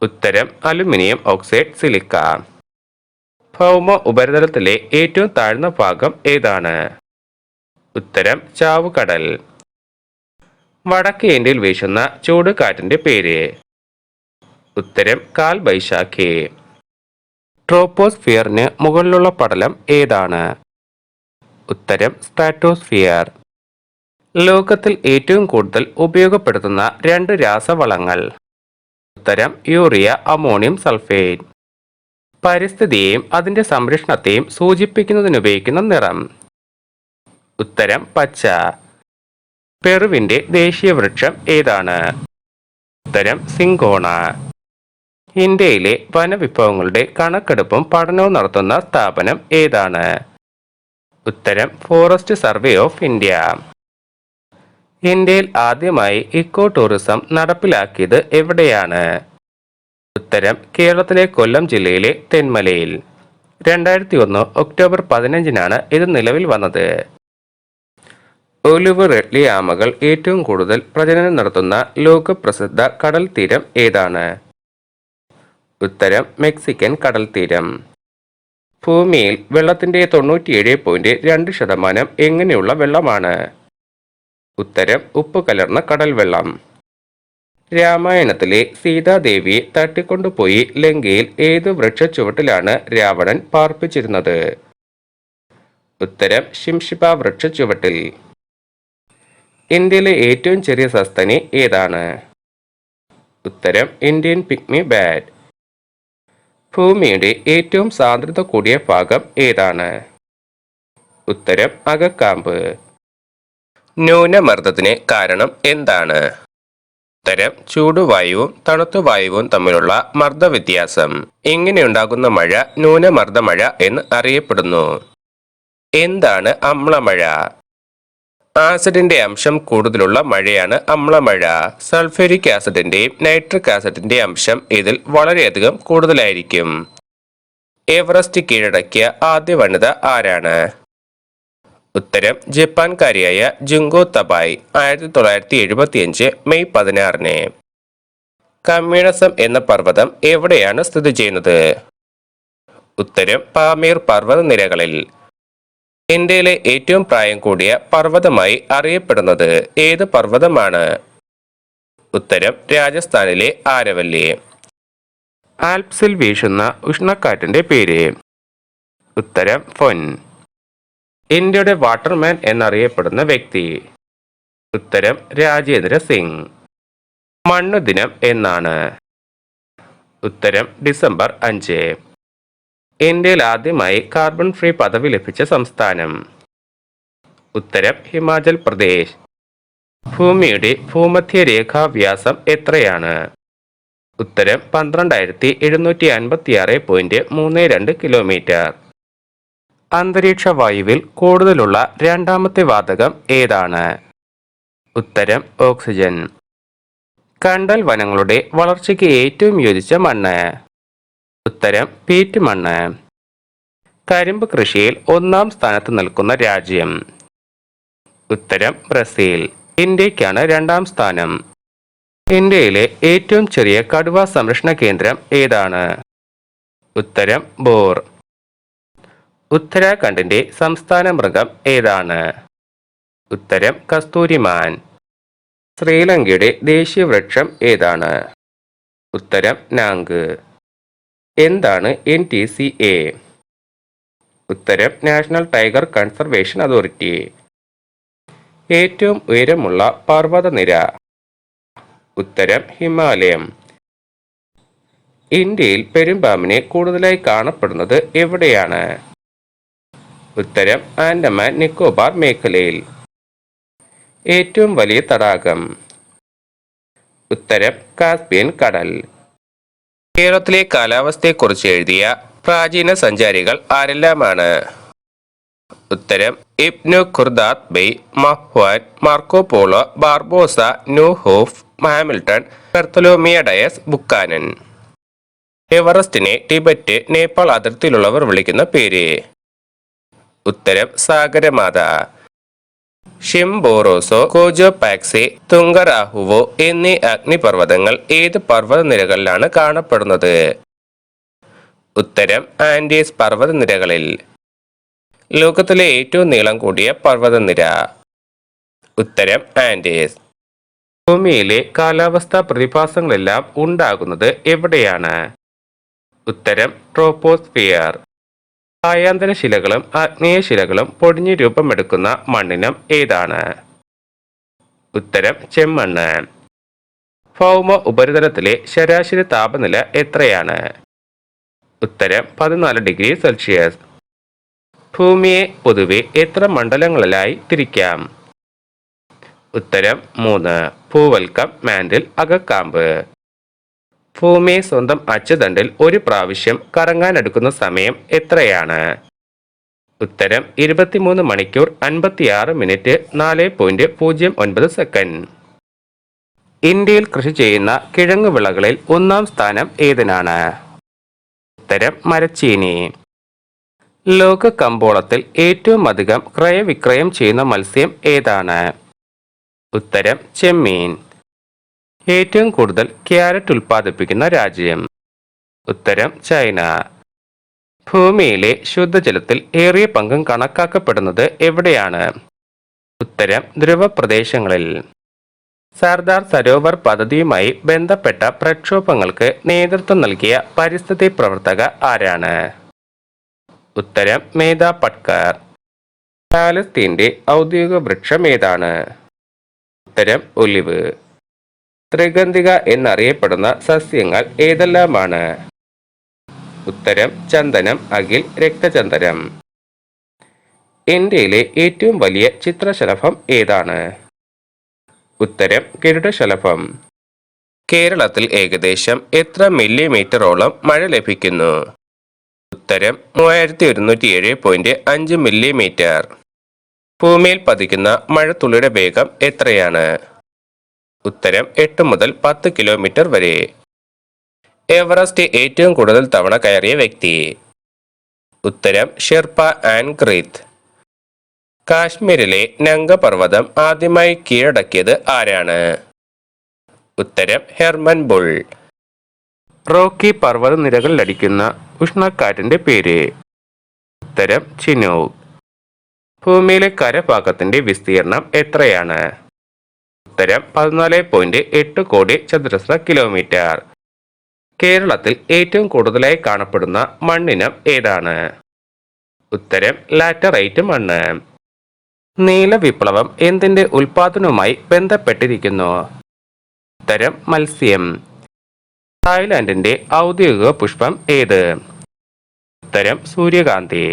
Speaker 1: ഉത്തരം അലുമിനിയം ഓക്സൈഡ്, സിലിക്ക. ഭൗമ ഉപരിതലത്തിലെ ഏറ്റവും താഴ്ന്ന ഭാഗം ഏതാണ്? ഉത്തരം ചാവുകടൽ. വടക്കേ ഇന്ത്യയിൽ വീശുന്ന ചൂടുകാറ്റിന്റെ പേര്? ഉത്തരം കാൽ ബൈശാഖി. ട്രോപ്പോസ്ഫിയറിന് മുകളിലുള്ള പടലം ഏതാണ്? ഉത്തരം സ്ട്രാറ്റോസ്ഫിയർ. ലോകത്തിൽ ഏറ്റവും കൂടുതൽ ഉപയോഗപ്പെടുത്തുന്ന 2 രാസവളങ്ങൾ? ഉത്തരം യൂറിയ, അമോണിയം സൾഫേറ്റ്. പരിസ്ഥിതിയെയും അതിന്റെ സംരക്ഷണത്തെയും സൂചിപ്പിക്കുന്നതിനുപയോഗിക്കുന്ന നിറം? ഉത്തരം പച്ച. പെറുവിന്റെ ദേശീയ വൃക്ഷം ഏതാണ്? ഉത്തരം സിങ്കോണ. ഇന്ത്യയിലെ വനവിഭവങ്ങളുടെ കണക്കെടുപ്പും പഠനവും നടത്തുന്ന സ്ഥാപനം ഏതാണ്? ഉത്തരം ഫോറസ്റ്റ് സർവേ ഓഫ് ഇന്ത്യ. ഇന്ത്യയിൽ ആദ്യമായി ഇക്കോ ടൂറിസം നടപ്പിലാക്കിയത് എവിടെയാണ്? ഉത്തരം കേരളത്തിലെ കൊല്ലം ജില്ലയിലെ തെന്മലയിൽ. 2001 ഒക്ടോബർ 15-നാണ് ഇത് നിലവിൽ വന്നത്. ഒലിവ് റിഡ്ലി ആമകൾ ഏറ്റവും കൂടുതൽ പ്രജനനം നടത്തുന്ന ലോകപ്രസിദ്ധ കടൽ തീരം ഏതാണ്? ഉത്തരം മെക്സിക്കൻ കടൽ തീരം. ഭൂമിയിൽ വെള്ളത്തിന്റെ 97.2% എങ്ങനെയുള്ള വെള്ളമാണ്? ഉത്തരം ഉപ്പ് കലർന്ന കടൽ വെള്ളം. രാമായണത്തിലെ സീതാദേവിയെ തട്ടിക്കൊണ്ടുപോയി ലങ്കയിൽ ഏത് വൃക്ഷച്ചുവട്ടിലാണ് രാവണൻ പാർപ്പിച്ചിരുന്നത്? ഉത്തരം ശിംഷിപ വൃക്ഷച്ചുവട്ടിൽ. ഇന്ത്യയിലെ ഏറ്റവും ചെറിയ സസ്തനി ഏതാണ്? ഉത്തരം ഇന്ത്യൻ പിഗ്മി ബാറ്റ്. ഭൂമിയുടെ ഏറ്റവും സാന്ദ്രത കൂടിയ ഭാഗം ഏതാണ്? ഉത്തരം അകക്കാമ്പ്. ന്യൂനമർദ്ദത്തിന് കാരണം എന്താണ്? ഉത്തരം ചൂടുവായുവും തണുത്തവായുവും തമ്മിലുള്ള മർദ്ദവ്യത്യാസം. ഇങ്ങനെയുണ്ടാകുന്ന മഴ ന്യൂനമർദ്ദ മഴ എന്ന് അറിയപ്പെടുന്നു. എന്താണ് അമ്ലമഴ? ആസിഡിന്റെ അംശം കൂടുതലുള്ള മഴയാണ് അമ്ലമഴ. സൾഫ്യൂരിക് ആസിഡിന്റെയും നൈട്രിക് ആസിഡിന്റെ അംശം ഇതിൽ വളരെയധികം കൂടുതലായിരിക്കും. എവറസ്റ്റ് കീഴടക്കിയ ആദ്യ വനിത ആരാണ്? ഉത്തരം ജപ്പാൻകാരിയായ ജുങ്കോ തബായ്. 1975 മെയ് 16-ന്. കമ്മ്യൂണിസം എന്ന പർവ്വതം എവിടെയാണ് സ്ഥിതി ചെയ്യുന്നത്? ഉത്തരം പാമീർ പർവ്വത നിരകളിൽ. ഇന്ത്യയിലെ ഏറ്റവും പ്രായം കൂടിയ പർവ്വതമായി അറിയപ്പെടുന്നത് ഏത് പർവ്വതമാണ്? ഉത്തരം രാജസ്ഥാനിലെ ആരവല്ലി. ആൽപ്സിൽ വീശുന്ന ഉഷ്ണക്കാറ്റിന്റെ പേര്? ഉത്തരം ഫൊൻ. ഇന്ത്യയുടെ വാട്ടർമാൻ എന്നറിയപ്പെടുന്ന വ്യക്തി? ഉത്തരം രാജേന്ദ്ര സിംഗ്. മണ്ണുദിനം എന്നാണ്? ഉത്തരം ഡിസംബർ 5. ഇന്ത്യയിൽ ആദ്യമായി കാർബൺ ഫ്രീ പദവി ലഭിച്ച സംസ്ഥാനം? ഉത്തരം ഹിമാചൽ പ്രദേശ്. ഭൂമിയുടെ ഭൂമധ്യരേഖാ വ്യാസം എത്രയാണ്? ഉത്തരം 12,756.32 കിലോമീറ്റർ. അന്തരീക്ഷ വായുവിൽ കൂടുതലുള്ള രണ്ടാമത്തെ വാതകം ഏതാണ്? ഉത്തരം ഓക്സിജൻ. കണ്ടൽ വനങ്ങളുടെ വളർച്ചയ്ക്ക് ഏറ്റവും യോജിച്ച മണ്ണ്? ഉത്തരം പീറ്റ് മണ്ണ്. കരിമ്പ് കൃഷിയിൽ ഒന്നാം സ്ഥാനത്ത് നിൽക്കുന്ന രാജ്യം? ഉത്തരം ബ്രസീൽ. ഇന്ത്യക്കാണ് രണ്ടാം സ്ഥാനം. ഇന്ത്യയിലെ ഏറ്റവും ചെറിയ കടുവ സംരക്ഷണ കേന്ദ്രം ഏതാണ്? ഉത്തരം ബോർ. ഉത്തരാഖണ്ഡിന്റെ സംസ്ഥാന മൃഗം ഏതാണ്? ഉത്തരം കസ്തൂരിമാൻ. ശ്രീലങ്കയുടെ ദേശീയ വൃക്ഷം ഏതാണ്? ഉത്തരം നാങ്ക്. എന്താണ് NTCA? ഉത്തരം നാഷണൽ ടൈഗർ കൺസർവേഷൻ അതോറിറ്റി. ഏറ്റവും ഉയരമുള്ള പർവ്വതനിര? ഉത്തരം ഹിമാലയം. ഇന്ത്യയിൽ പെരുമ്പാമ്പിനെ കൂടുതലായി കാണപ്പെടുന്നത് എവിടെയാണ്? ഉത്തരം ആൻഡമാൻ നിക്കോബാർ മേഖലയിൽ. ഏറ്റവും വലിയ തടാകം? ഉത്തരം കാസ്പിയൻ കടൽ. കേരളത്തിലെ കാലാവസ്ഥയെക്കുറിച്ച് എഴുതിയ പ്രാചീന സഞ്ചാരികൾ ആരെല്ലാമാണ്? ഉത്തരം ഇബ്നു ഖുർദാത്ത് ബൈ മഹ്വാൻ, മാർക്കോ പോളോ, ബാർബോസ, നൂഹോഫ്, ഹാമിൽട്ടൺ, ബർത്തലോമിയഡയസ് ബുക്കാനൻ. എവറസ്റ്റിനെ ടിബറ്റ്, നേപ്പാൾ അതിർത്തിയിലുള്ളവർ വിളിക്കുന്ന പേര്? ഉത്തരം സാഗരമാത. ഷിംബോറോസോ, കോജോപാക്സെ, തുംഗരാഹുവോ എന്നീ അഗ്നിപർവ്വതങ്ങൾ ഏത് പർവ്വതനിരകളിലാണ് കാണപ്പെടുന്നത്? ഉത്തരം ആൻഡീസ് പർവ്വതനിരകളിൽ. ലോകത്തിലെ ഏറ്റവും നീളം കൂടിയ പർവ്വതനിര? ഉത്തരം ആൻഡീസ്. ഭൂമിയിലെ കാലാവസ്ഥാ പ്രതിഭാസങ്ങളെല്ലാം ഉണ്ടാകുന്നത് എവിടെയാണ്? ഉത്തരം ട്രോപ്പോസ്ഫിയർ. സായാന്തര ശിലകളും ആഗ്നേയ ശിലകളും പൊടിഞ്ഞു രൂപമെടുക്കുന്ന മണ്ണിനം ഏതാണ്? ഉത്തരം ചെമ്മണ്ണ്. ഭൗമ ഉപരിതലത്തിലെ ശരാശരി താപനില എത്രയാണ്? ഉത്തരം 14 ഡിഗ്രി സെൽഷ്യസ്. ഭൂമിയെ പൊതുവെ എത്ര മണ്ഡലങ്ങളിലായി തിരിക്കാം? ഉത്തരം 3. ഭൂവൽക്കം, മാൻഡിൽ, അകക്കാമ്പ്. ഭൂമിയെ സ്വന്തം അച്ചുതണ്ടിൽ ഒരു പ്രാവശ്യം കറങ്ങാനെടുക്കുന്ന സമയം എത്രയാണ്? ഉത്തരം 23 മണിക്കൂർ 56 മിനിറ്റ് 4.09 സെക്കൻഡ്. ഇന്ത്യയിൽ കൃഷി ചെയ്യുന്ന കിഴങ്ങു വിളകളിൽ ഒന്നാം സ്ഥാനം ഏതിനാണ്? ഉത്തരം മരച്ചീനി. ലോക കമ്പോളത്തിൽ ഏറ്റവും അധികം ക്രയവിക്രയം ചെയ്യുന്ന മത്സ്യം ഏതാണ്? ഉത്തരം ചെമ്മീൻ. ഏറ്റവും കൂടുതൽ ക്യാരറ്റ് ഉൽപ്പാദിപ്പിക്കുന്ന രാജ്യം? ഉത്തരം ചൈന. ഭൂമിയിലെ ശുദ്ധജലത്തിൽ ഏറിയ പങ്കും കണക്കാക്കപ്പെടുന്നത് എവിടെയാണ്? ഉത്തരം ധ്രുവപ്രദേശങ്ങളിൽ. സർദാർ സരോവർ പദ്ധതിയുമായി ബന്ധപ്പെട്ട പ്രക്ഷോഭങ്ങൾക്ക് നേതൃത്വം നൽകിയ പരിസ്ഥിതി പ്രവർത്തക ആരാണ്? ഉത്തരം മേധാ പട്കർ. പാലസ്തീന്റെ ഔദ്യോഗിക വൃക്ഷം ഏതാണ്? ഉത്തരം ഒലിവ്. ത്രിഗന്ധിക എന്നറിയപ്പെടുന്ന സസ്യങ്ങൾ ഏതെല്ലാമാണ്? ഉത്തരം ചന്ദനം, അകിൽ, രക്തചന്ദനം. ഇന്ത്യയിലെ ഏറ്റവും വലിയ ചിത്രശലഭം ഏതാണ്? ഉത്തരം ഗരുഡശലഭം. കേരളത്തിൽ ഏകദേശം എത്ര മില്ലിമീറ്ററോളം മഴ ലഭിക്കുന്നു? ഉത്തരം 3107.5 മില്ലിമീറ്റർ. ഭൂമിയിൽ പതിക്കുന്ന മഴത്തുള്ളിയുടെ വേഗം എത്രയാണ്? ഉത്തരം 8 മുതൽ 10 കിലോമീറ്റർ വരെ. എവറസ്റ്റ് ഏറ്റവും കൂടുതൽ തവണ കയറിയ വ്യക്തി? ഉത്തരം ഷെർപ്പ ആൻഗ്രീത്ത്. കാശ്മീരിലെ നംഗ പർവ്വതം ആദ്യമായി കീഴടക്കിയത് ആരാണ്? ഉത്തരം ഹെർമൻ ബുൾ. റോക്കി പർവ്വതനിരകളിലടിക്കുന്ന ഉഷ്ണക്കാറ്റിന്റെ പേര്? ഉത്തരം ചിനൂക്ക്. ഭൂമിയിലെ കരഭാഗത്തിന്റെ വിസ്തീർണം എത്രയാണ്? ഉത്തരം 14.8 കോടി ചതുരശ്ര കിലോമീറ്റർ. കേരളത്തിൽ ഏറ്റവും കൂടുതലായി കാണപ്പെടുന്ന മണ്ണിനം ഏതാണ്? ഉത്തരം ലാറ്ററൈറ്റ് മണ്ണ്. നീല വിപ്ലവം എന്തിന്റെ ഉൽപാദനവുമായി ബന്ധപ്പെട്ടിരിക്കുന്നു? ഉത്തരം മത്സ്യം. തായ്ലാന്റിന്റെ ഔദ്യോഗിക പുഷ്പം ഏത്? ഉത്തരം സൂര്യകാന്തി.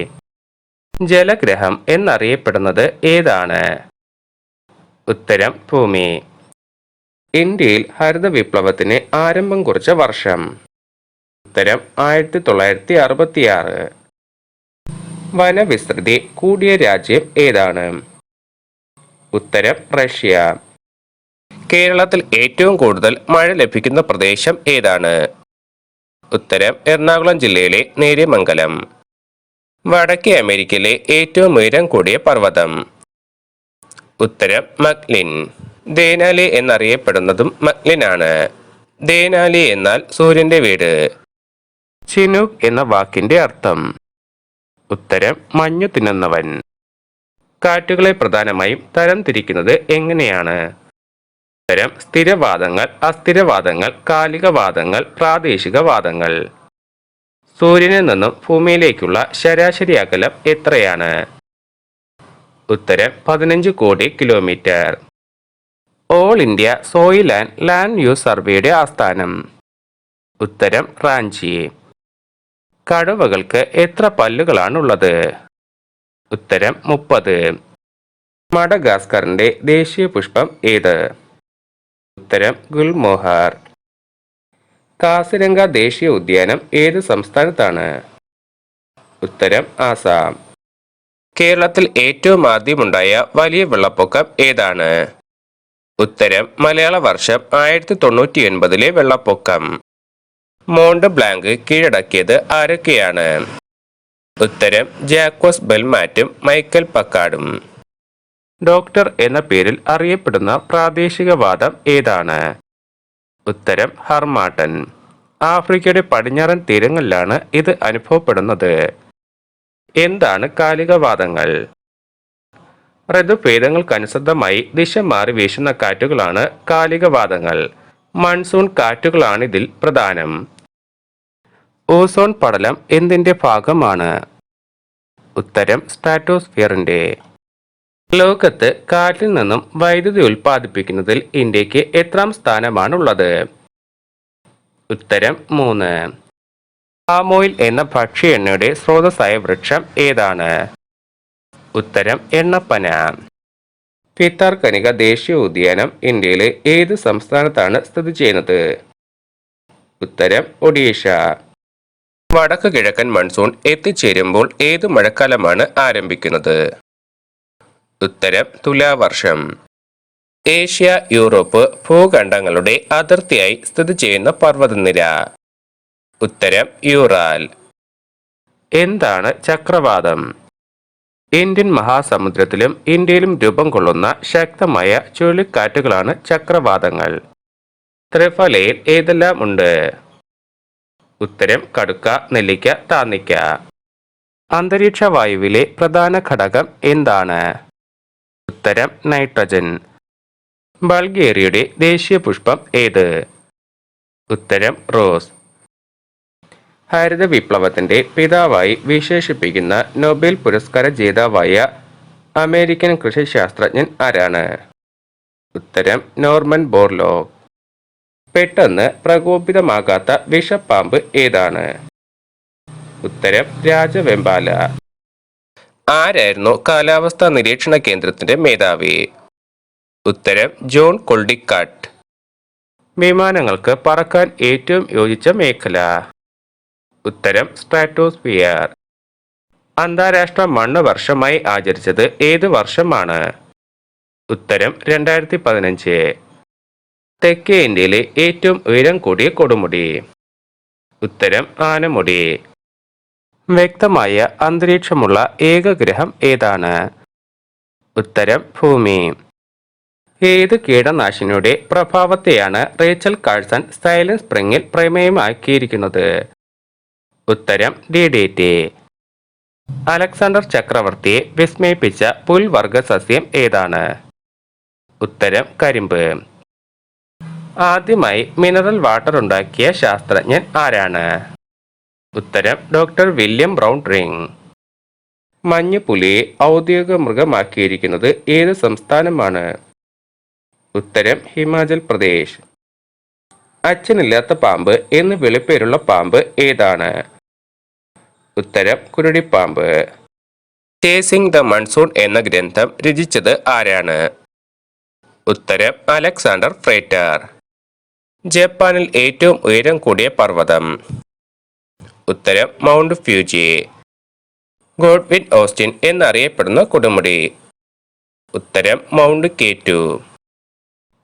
Speaker 1: ജലഗ്രഹം എന്നറിയപ്പെടുന്നത് ഏതാണ്? ഉത്തരം ഭൂമി. ഇന്ത്യയിൽ ഹരിത വിപ്ലവത്തിന് ആരംഭം കുറിച്ച വർഷം? ഉത്തരം 1966. വനവിസ്തൃതി കൂടിയ രാജ്യം ഏതാണ്? ഉത്തരം റഷ്യ. കേരളത്തിൽ ഏറ്റവും കൂടുതൽ മഴ ലഭിക്കുന്ന പ്രദേശം ഏതാണ്? ഉത്തരം എറണാകുളം ജില്ലയിലെ നേര്യമംഗലം. വടക്കേ അമേരിക്കയിലെ ഏറ്റവും ഉയരം കൂടിയ പർവ്വതം? ഉത്തരം മക്ലിൻ. ദേനാലി എന്നറിയപ്പെടുന്നതും മക്ലിനാണ്. ദേനാലി എന്നാൽ സൂര്യന്റെ വീട്. ചിനൂക്ക് എന്ന വാക്കിന്റെ അർത്ഥം? ഉത്തരം മഞ്ഞു തിന്നുന്നവൻ. കാറ്റുകളെ പ്രധാനമായും തരംതിരിക്കുന്നത് എങ്ങനെയാണ്? ഉത്തരം സ്ഥിരവാദങ്ങൾ, അസ്ഥിരവാദങ്ങൾ, കാലികവാദങ്ങൾ, പ്രാദേശികവാദങ്ങൾ. സൂര്യനിൽ നിന്നും ഭൂമിയിലേക്കുള്ള ശരാശരി അകലം എത്രയാണ്? ഉത്തരം 15 കോടി kilometre. All India soil and land use സർവേയുടെ ആസ്ഥാനം? ഉത്തരം റാഞ്ചി. കടുവകൾക്ക് എത്ര പല്ലുകളാണുള്ളത്? ഉത്തരം 30. മഡഗാസ്കറിന്റെ ദേശീയ പുഷ്പം ഏത്? ഉത്തരം ഗുൽമോഹർ. കാസിരംഗ ദേശീയ ഉദ്യാനം ഏത് സംസ്ഥാനത്താണ്? ഉത്തരം ആസാം. കേരളത്തിൽ ഏറ്റവും ആദ്യമുണ്ടായ വലിയ വെള്ളപ്പൊക്കം ഏതാണ്? ഉത്തരം മലയാള വർഷം 1099 വെള്ളപ്പൊക്കം. മോണ്ട് ബ്ലാങ്ക് കീഴടക്കിയത് ആരൊക്കെയാണ്? ഉത്തരം ജാക്വസ് ബെൽമാറ്റും മൈക്കൽ പക്കാർഡും. ഡോക്ടർ എന്ന പേരിൽ അറിയപ്പെടുന്ന പ്രാദേശികവാദം ഏതാണ്? ഉത്തരം ഹർമാട്ടൻ. ആഫ്രിക്കയുടെ പടിഞ്ഞാറൻ തീരങ്ങളിലാണ് ഇത് അനുഭവപ്പെടുന്നത്. എന്താണ് കാലികവാദങ്ങൾ? ഋതുഭേദങ്ങൾക്കനുസൃതമായി ദിശ മാറി വീശുന്ന കാറ്റുകളാണ് കാലികവാദങ്ങൾ. മൺസൂൺ കാറ്റുകളാണിതിൽ പ്രധാനം. ഓസോൺ പടലം എന്തിന്റെ ഭാഗമാണ്? ഉത്തരം സ്ട്രാറ്റോസ്ഫിയറിന്റെ. ലോകത്ത് കാറ്റിൽ നിന്നും വൈദ്യുതി ഉൽപ്പാദിപ്പിക്കുന്നതിൽ ഇന്ത്യക്ക് എത്രാം സ്ഥാനമാണുള്ളത്? ഉത്തരം 3. പാം ഓയിൽ എന്ന ഭക്ഷ്യ എണ്ണയുടെ സ്രോതസ്സായ വൃക്ഷം ഏതാണ്? ഉത്തരം എണ്ണപ്പന. ഭിത്താർകനിക ദേശീയ ഉദ്യാനം ഇന്ത്യയിലെ ഏത് സംസ്ഥാനത്താണ് സ്ഥിതി ചെയ്യുന്നത്? ഉത്തരം ഒഡീഷ. വടക്ക് കിഴക്കൻ മൺസൂൺ എത്തിച്ചേരുമ്പോൾ ഏത് മഴക്കാലമാണ് ആരംഭിക്കുന്നത്? ഉത്തരം തുലാവർഷം. ഏഷ്യ യൂറോപ്പ് ഭൂഖണ്ഡങ്ങളുടെ അതിർത്തിയായി സ്ഥിതി ചെയ്യുന്ന പർവ്വതനിര? ഉത്തരം യൂറാൽ. എന്താണ് ചക്രവാതം? ഇന്ത്യൻ മഹാസമുദ്രത്തിലും ഇന്ത്യയിലും രൂപം കൊള്ളുന്ന ശക്തമായ ചുഴലിക്കാറ്റുകളാണ് ചക്രവാതങ്ങൾ. ത്രിഫലയിൽ ഏതെല്ലാം ഉണ്ട്? ഉത്തരം കടുക്ക, നെല്ലിക്ക, താന്നിക്ക. അന്തരീക്ഷ വായുവിലെ പ്രധാന ഘടകം എന്താണ്? ഉത്തരം നൈട്രജൻ. ബൾഗേറിയയുടെ ദേശീയ പുഷ്പം ഏത്? ഉത്തരം റോസ്. ഹരിത വിപ്ലവത്തിന്റെ പിതാവായി വിശേഷിപ്പിക്കുന്ന നൊബേൽ പുരസ്കാര ജേതാവായ അമേരിക്കൻ കൃഷിശാസ്ത്രജ്ഞൻ ആരാണ്? ഉത്തരം നോർമൻ ബോർലോഗ്. പെട്ടെന്ന് പ്രകോപിതമാകാത്ത വിഷപ്പാമ്പ് ഏതാണ്? ഉത്തരം രാജവെമ്പാല. ആരായിരുന്നു കാലാവസ്ഥാ നിരീക്ഷണ കേന്ദ്രത്തിന്റെ മേധാവി? ഉത്തരം ജോൺ കൊൾഡിക്കാട്ട്. വിമാനങ്ങൾക്ക് പറക്കാൻ ഏറ്റവും യോജിച്ച മേഖല? ഉത്തരം സ്ട്രാറ്റോസ്ഫിയർ. അന്താരാഷ്ട്ര മണ്ണ് വർഷമായി ആചരിച്ചത് ഏത് വർഷമാണ്? ഉത്തരം 2015. തെക്കേ ഇന്ത്യയിലെ ഏറ്റവും ഉയരം കൂടിയ കൊടുമുടി? ഉത്തരം ആനമുടി. വ്യക്തമായ അന്തരീക്ഷമുള്ള ഏക ഗ്രഹം ഏതാണ്? ഉത്തരം ഭൂമി. ഏത് കീടനാശിനിയുടെ പ്രഭാവത്തെയാണ് റേച്ചൽ കാഴ്സൺ സൈലന്റ് സ്പ്രിംഗിൽ പ്രമേയമാക്കിയിരിക്കുന്നത്? ഉത്തരം DDT. അലക്സാണ്ടർ ചക്രവർത്തിയെ വിസ്മയിപ്പിച്ച പുൽവർഗ സസ്യം ഏതാണ്? ഉത്തരം കരിമ്പ്. ആദ്യമായി മിനറൽ വാട്ടർ ഉണ്ടാക്കിയ ശാസ്ത്രജ്ഞൻ ആരാണ്? ഉത്തരം ഡോക്ടർ വില്യം ബ്രൗൺ റിംഗ്. മഞ്ഞുപുലിയെ ഔദ്യോഗിക മൃഗമാക്കിയിരിക്കുന്നത് ഏത് സംസ്ഥാനമാണ്? ഉത്തരം ഹിമാചൽ പ്രദേശ്. അച്ഛനില്ലാത്ത പാമ്പ് എന്ന് വിളിപ്പേരുള്ള പാമ്പ് ഏതാണ്? ഉത്തരം കുരുടിപ്പാമ്പ്. ചേസിംഗ് ദ മൺസൂൺ എന്ന ഗ്രന്ഥം രചിച്ചത് ആരാണ്? ഉത്തരം അലക്സാണ്ടർ ഫ്രേറ്റർ. ജപ്പാനിൽ ഏറ്റവും ഉയരം കൂടിയ പർവ്വതം? ഉത്തരം മൗണ്ട് ഫ്യൂജി. ഗോഡ്വിൻ ഓസ്റ്റിൻ എന്നറിയപ്പെടുന്ന കൊടുമുടി? ഉത്തരം മൗണ്ട് K2.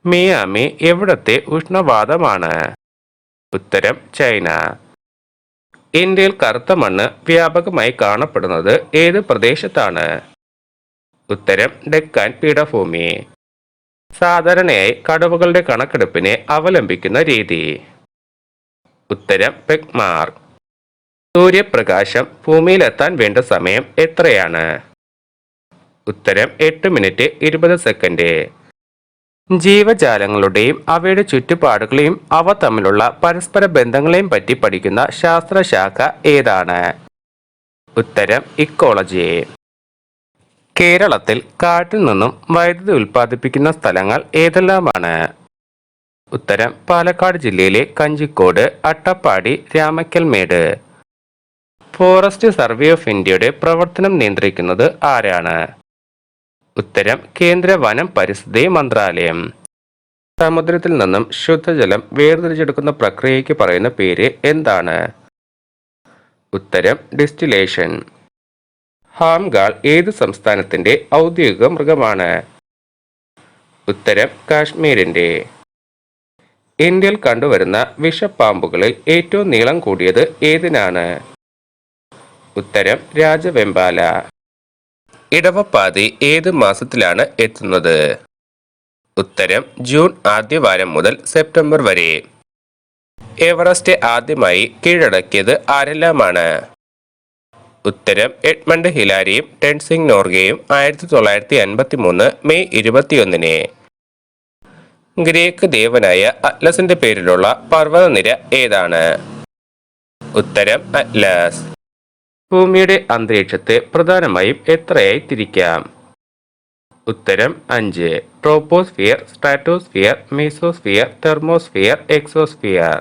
Speaker 1: മിയാമി എവിടത്തെ ഉഷ്ണവാതമാണ്? ഉത്തരം ചൈന. ഇന്ത്യയിൽ കറുത്ത മണ്ണ് വ്യാപകമായി കാണപ്പെടുന്നത് ഏത് പ്രദേശത്താണ്? ഉത്തരം ഡെക്കാൻ പീഠഭൂമി. സാധാരണയായി കടുവകളുടെ കണക്കെടുപ്പിനെ അവലംബിക്കുന്ന രീതി? ഉത്തരം പെഗ്മാർ. സൂര്യപ്രകാശം ഭൂമിയിലെത്താൻ വേണ്ട സമയം എത്രയാണ്? ഉത്തരം 8 മിനിറ്റ് 20 സെക്കൻഡ്. ജീവജാലങ്ങളുടെയും അവയുടെ ചുറ്റുപാടുകളെയും അവ തമ്മിലുള്ള പരസ്പര ബന്ധങ്ങളെയും പറ്റി പഠിക്കുന്ന ശാസ്ത്രശാഖ ഏതാണ്? ഉത്തരം ഇക്കോളജി. കേരളത്തിൽ കാറ്റിൽ നിന്നും വൈദ്യുതി ഉൽപ്പാദിപ്പിക്കുന്ന സ്ഥലങ്ങൾ ഏതെല്ലാമാണ്? ഉത്തരം പാലക്കാട് ജില്ലയിലെ Kanjikode, Attappadi, Ramakkalmedu. Forest survey of ഇന്ത്യയുടെ പ്രവർത്തനം നിയന്ത്രിക്കുന്നത് ആരാണ്? ഉത്തരം കേന്ദ്ര വനം പരിസ്ഥിതി മന്ത്രാലയം. സമുദ്രത്തിൽ നിന്നും ശുദ്ധജലം വേർതിരിച്ചെടുക്കുന്ന പ്രക്രിയയ്ക്ക് പറയുന്ന പേര് എന്താണ്? ഉത്തരം ഡിസ്റ്റിലേഷൻ. ഹാംഗാൾ ഏത് സംസ്ഥാനത്തിന്റെ ഔദ്യോഗിക മൃഗമാണ്? ഉത്തരം കാശ്മീരിന്റെ. ഇന്ത്യയിൽ കണ്ടുവരുന്ന വിഷപ്പാമ്പുകളിൽ ഏറ്റവും നീളം കൂടിയത് ഏതിനാണ്? ഉത്തരം രാജവെമ്പാല. ഇടവപ്പാതി ഏത് മാസത്തിലാണ് എത്തുന്നത്? ഉത്തരം ജൂൺ ആദ്യവാരം മുതൽ സെപ്റ്റംബർ വരെ. എവറസ്റ്റ് ആദ്യമായി കീഴടക്കിയത് ആരെല്ലാമാണ്? ഉത്തരം എഡ്മണ്ട് ഹിലാരിയും ടെൻസിംഗ് നോർഗയും 1953 മെയ് 21. ഗ്രീക്ക് ദേവനായ അറ്റ്ലസിന്റെ പേരിലുള്ള പർവ്വതനിര ഏതാണ്? ഉത്തരം അറ്റ്ലസ്. ഭൂമിയുടെ അന്തരീക്ഷത്തെ പ്രധാനമായും എത്രയായി തിരിക്കാം? ഉത്തരം 5. Troposphere, stratosphere, mesosphere, thermosphere, exosphere.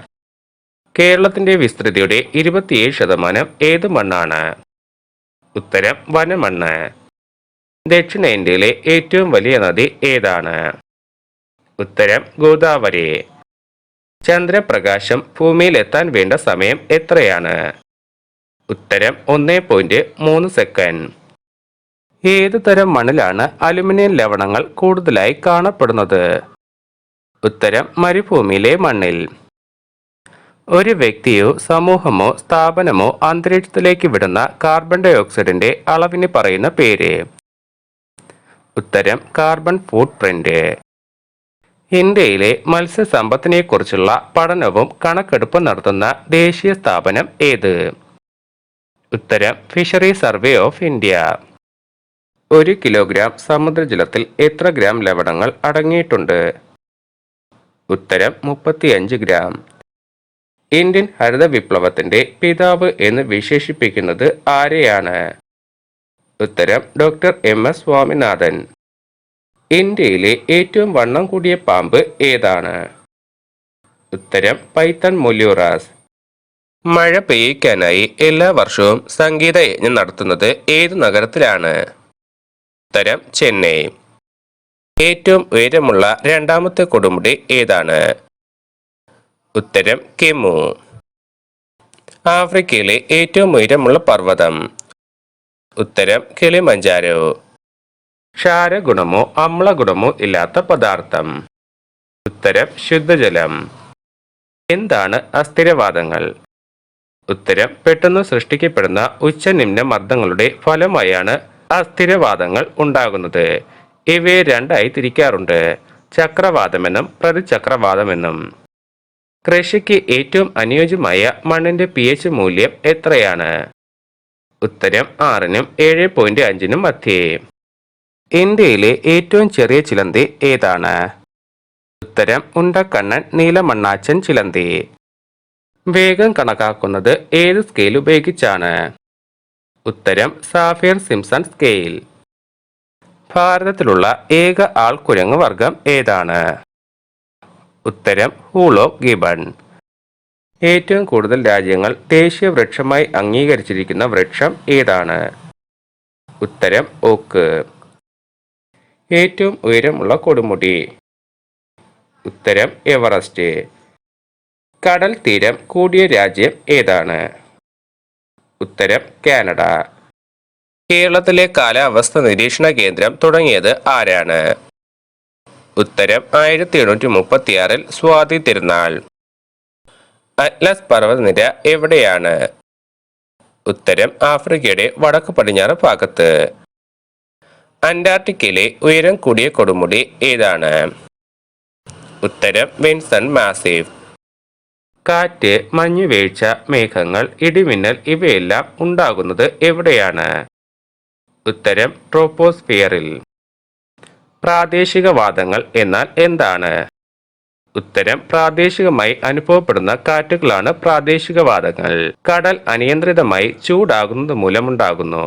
Speaker 1: കേരളത്തിന്റെ വിസ്തൃതിയുടെ 27% ഏത് മണ്ണാണ്? ഉത്തരം വനമണ്ണ്. ദക്ഷിണേന്ത്യയിലെ ഏറ്റവും വലിയ നദി ഏതാണ്? ഉത്തരം ഗോദാവരി. ചന്ദ്രപ്രകാശം ഭൂമിയിൽ എത്താൻ വേണ്ട സമയം എത്രയാണ്? ഉത്തരം 1.3 സെക്കൻഡ്. ഏതു തരം മണ്ണിലാണ് അലുമിനിയം ലവണങ്ങൾ കൂടുതലായി കാണപ്പെടുന്നത്? ഉത്തരം മരുഭൂമിയിലെ മണ്ണിൽ. ഒരു വ്യക്തിയോ സമൂഹമോ സ്ഥാപനമോ അന്തരീക്ഷത്തിലേക്ക് വിടുന്ന കാർബൺ ഡൈ ഓക്സൈഡിന്റെ അളവിന് പറയുന്ന പേര്? ഉത്തരം കാർബൺ ഫുട് പ്രിന്റ്. ഇന്ത്യയിലെ മത്സ്യസമ്പത്തിനെക്കുറിച്ചുള്ള പഠനവും കണക്കെടുപ്പും നടത്തുന്ന ദേശീയ സ്ഥാപനം ഏത്? ഉത്തരം fishery survey of India. 1 kilogram സമുദ്രജലത്തിൽ എത്ര ഗ്രാം ലവണങ്ങൾ അടങ്ങിയിട്ടുണ്ട്? ഉത്തരം 35 ഗ്രാം. ഇന്ത്യൻ ഹരിത വിപ്ലവത്തിന്റെ പിതാവ് എന്ന് വിശേഷിപ്പിക്കുന്നത് ആരെയാണ്? ഉത്തരം ഡോക്ടർ MS സ്വാമിനാഥൻ. ഇന്ത്യയിലെ ഏറ്റവും വണ്ണം കൂടിയ പാമ്പ് ഏതാണ്? ഉത്തരം പൈത്തൺ മൊല്യൂറാസ്. മഴ പെയ്യിക്കാനായി എല്ലാ വർഷവും സംഗീതയജ്ഞം നടത്തുന്നത് ഏത് നഗരത്തിലാണ്? ഉത്തരം ചെന്നൈ. ഏറ്റവും ഉയരമുള്ള രണ്ടാമത്തെ കൊടുമുടി ഏതാണ്? ഉത്തരം കെമു. ആഫ്രിക്കയിലെ ഏറ്റവും ഉയരമുള്ള പർവ്വതം? ഉത്തരം കിളിമഞ്ചാരോ. ക്ഷാരഗുണമോ അമ്ലഗുണമോ ഇല്ലാത്ത പദാർത്ഥം? ഉത്തരം ശുദ്ധജലം. എന്താണ് അസ്ഥിരവാദങ്ങൾ? ഉത്തരം പെട്ടെന്ന് സൃഷ്ടിക്കപ്പെടുന്ന ഉച്ചനിമ്ന മർദ്ദങ്ങളുടെ ഫലമായാണ് അസ്ഥിരവാദങ്ങൾ ഉണ്ടാകുന്നത്. ഇവയെ രണ്ടായി തിരിക്കാറുണ്ട്: ചക്രവാതമെന്നും പ്രതിചക്രവാതമെന്നും. കൃഷിക്ക് ഏറ്റവും അനുയോജ്യമായ മണ്ണിന്റെ pH മൂല്യം എത്രയാണ്? ഉത്തരം 6നും 7.5നും മധ്യേ. ഇന്ത്യയിലെ ഏറ്റവും ചെറിയ ചിലന്തി ഏതാണ്? ഉത്തരം ഉണ്ടക്കണ്ണൻ നീലമണ്ണാച്ചൻ ചിലന്തി. വേഗം കണക്കാക്കുന്നത് ഏത് സ്കെയിൽ ഉപയോഗിച്ചാണ്? ഉത്തരം സാഫിയർ സിംപ്സൺ സ്കെയിൽ. ഭാരതത്തിലുള്ള ഏക ആൾക്കുരങ്ങ് വർഗം ഏതാണ്? ഉത്തരം ഹൂളോ ഗിബൺ. ഏറ്റവും കൂടുതൽ രാജ്യങ്ങൾ ദേശീയ വൃക്ഷമായി അംഗീകരിച്ചിരിക്കുന്ന വൃക്ഷം ഏതാണ്? ഉത്തരം ഓക്ക്. ഏറ്റവും ഉയരമുള്ള കൊടുമുടി? ഉത്തരം എവറസ്റ്റ്. കടൽ തീരം കൂടിയ രാജ്യം ഏതാണ്? ഉത്തരം കാനഡ. കേരളത്തിലെ കാലാവസ്ഥ നിരീക്ഷണ കേന്ദ്രം തുടങ്ങിയത് ആരാണ്? ഉത്തരം 1836 സ്വാതി തിരുനാൾ. അറ്റ്ലസ് പർവ്വതനിര എവിടെയാണ്? ഉത്തരം ആഫ്രിക്കയുടെ വടക്ക് പടിഞ്ഞാറ് ഭാഗത്ത്. അന്റാർട്ടിക്കയിലെ ഉയരം കൂടിയ കൊടുമുടി ഏതാണ്? ഉത്തരം വിൻസൺ മാസീവ്. കാറ്റ്, മഞ്ഞുവീഴ്ച, മേഘങ്ങൾ, ഇടിമിന്നൽ ഇവയെല്ലാം ഉണ്ടാകുന്നത് എവിടെയാണ്? ഉത്തരം ട്രോപ്പോസ്ഫിയറിൽ. പ്രാദേശികവാദങ്ങൾ എന്നാൽ എന്താണ്? ഉത്തരം പ്രാദേശികമായി അനുഭവപ്പെടുന്ന കാറ്റുകളാണ് പ്രാദേശികവാദങ്ങൾ. കടൽ അനിയന്ത്രിതമായി ചൂടാകുന്നത് മൂലമുണ്ടാകുന്നു.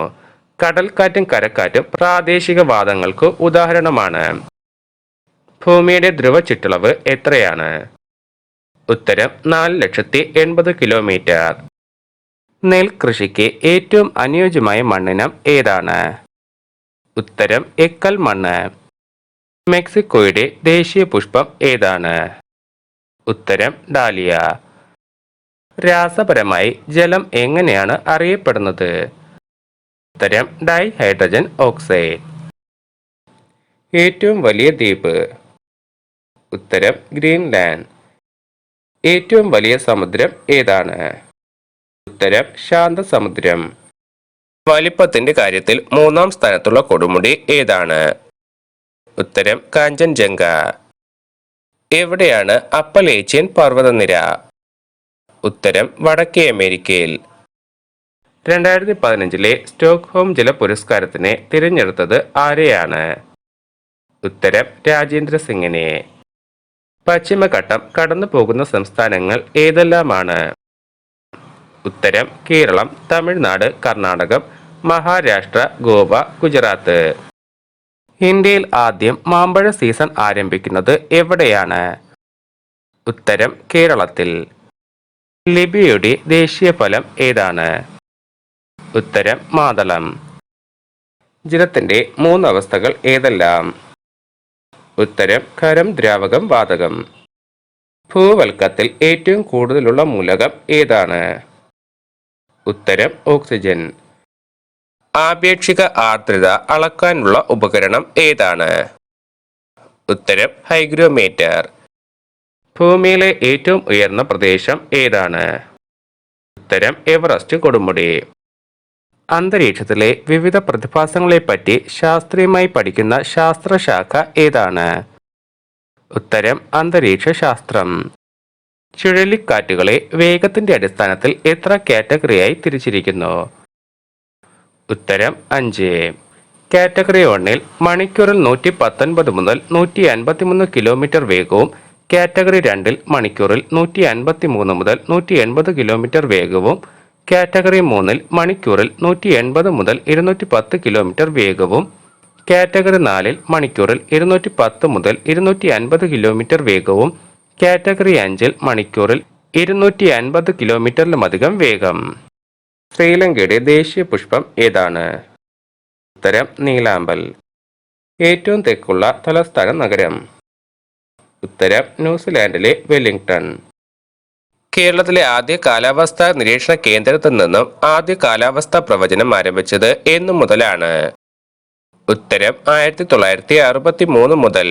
Speaker 1: കടൽക്കാറ്റും കരക്കാറ്റും പ്രാദേശികവാദങ്ങൾക്ക് ഉദാഹരണമാണ്. ഭൂമിയുടെ ധ്രുവ ചുറ്റളവ് എത്രയാണ്? ഉത്തരം 4,80,000 കിലോമീറ്റർ. നെൽകൃഷിക്ക് ഏറ്റവും അനുയോജ്യമായ മണ്ണിനം ഏതാണ്? ഉത്തരം എക്കൽ മണ്ണ്. മെക്സിക്കോയുടെ ദേശീയ പുഷ്പം ഏതാണ്? ഉത്തരം ഡാലിയ. രാസപരമായി ജലം എങ്ങനെയാണ് അറിയപ്പെടുന്നത്? ഉത്തരം ഡൈഹൈഡ്രജൻ ഓക്സൈഡ്. ഏറ്റവും വലിയ ദ്വീപ്? ഉത്തരം ഗ്രീൻലാൻഡ്. ഏറ്റവും വലിയ സമുദ്രം ഏതാണ്? ഉത്തരം ശാന്തസമുദ്രം. വലിപ്പത്തിന്റെ കാര്യത്തിൽ 3-ാം സ്ഥാനത്തുള്ള കൊടുമുടി ഏതാണ്? ഉത്തരം കാഞ്ചൻജംഗ. എവിടെയാണ് അപ്പലേച്ചിയൻ പർവ്വതനിര? ഉത്തരം വടക്കേ അമേരിക്കയിൽ. 2015 സ്റ്റോക്ക്ഹോം ജല പുരസ്കാരത്തിന് തിരഞ്ഞെടുത്തത് ആരെയാണ്? ഉത്തരം രാജേന്ദ്ര സിംഗിനെ. പശ്ചിമഘട്ടം കടന്നു പോകുന്ന സംസ്ഥാനങ്ങൾ ഏതെല്ലാമാണ്? ഉത്തരം കേരളം, തമിഴ്നാട്, കർണാടകം, മഹാരാഷ്ട്ര, ഗോവ, ഗുജറാത്ത്. ഇന്ത്യയിൽ ആദ്യം മാമ്പഴ സീസൺ ആരംഭിക്കുന്നത് എവിടെയാണ്? ഉത്തരം കേരളത്തിൽ. ലിബിയയുടെ ദേശീയ ഫലം ഏതാണ്? ഉത്തരം മാതളം. ജലത്തിന്റെ 3 അവസ്ഥകൾ ഏതെല്ലാം? ഉത്തരം ഖരം, ദ്രാവകം, വാതകം. ഭൂവൽക്കത്തിൽ ഏറ്റവും കൂടുതലുള്ള മൂലകം ഏതാണ്? ഉത്തരം ഓക്സിജൻ. ആപേക്ഷിക ആർദ്രത അളക്കാനുള്ള ഉപകരണം ഏതാണ്? ഉത്തരം ഹൈഗ്രോമീറ്റർ. ഭൂമിയിലെ ഏറ്റവും ഉയർന്ന പ്രദേശം ഏതാണ്? ഉത്തരം എവറസ്റ്റ് കൊടുമുടി. അന്തരീക്ഷത്തിലെ വിവിധ പ്രതിഭാസങ്ങളെപ്പറ്റി ശാസ്ത്രീയമായി പഠിക്കുന്ന ശാസ്ത്രശാഖ ഏതാണ്? ഉത്തരം അന്തരീക്ഷ ശാസ്ത്രം. ചുഴലിക്കാറ്റുകളെ വേഗത്തിന്റെ അടിസ്ഥാനത്തിൽ എത്ര കാറ്റഗറിയായി തിരിച്ചിരിക്കുന്നു? ഉത്തരം 5. കാറ്റഗറി 1-ൽ മണിക്കൂറിൽ 119 മുതൽ 153 കിലോമീറ്റർ വേഗവും കാറ്റഗറി 2-ൽ മണിക്കൂറിൽ 153 മുതൽ 180 കിലോമീറ്റർ വേഗവും കാറ്റഗറി 3-ൽ മണിക്കൂറിൽ 180 മുതൽ 210 കിലോമീറ്റർ വേഗവും കാറ്റഗറി 4-ൽ മണിക്കൂറിൽ 210 മുതൽ 250 കിലോമീറ്റർ വേഗവും കാറ്റഗറി 5-ൽ മണിക്കൂറിൽ 250 കിലോമീറ്ററിലുമധികം വേഗം. ശ്രീലങ്കയുടെ ദേശീയ പുഷ്പം ഏതാണ്? ഉത്തരം നീലാമ്പൽ. ഏറ്റവും തെക്കുള്ള തലസ്ഥാന നഗരം? ഉത്തരം ന്യൂസിലാൻഡിലെ വെല്ലിംഗ്ടൺ. കേരളത്തിലെ ആദ്യ കാലാവസ്ഥാ നിരീക്ഷണ കേന്ദ്രത്തിൽ നിന്നും ആദ്യ കാലാവസ്ഥാ പ്രവചനം ആരംഭിച്ചത് എന്നു മുതലാണ്? ഉത്തരം 1963 മുതൽ.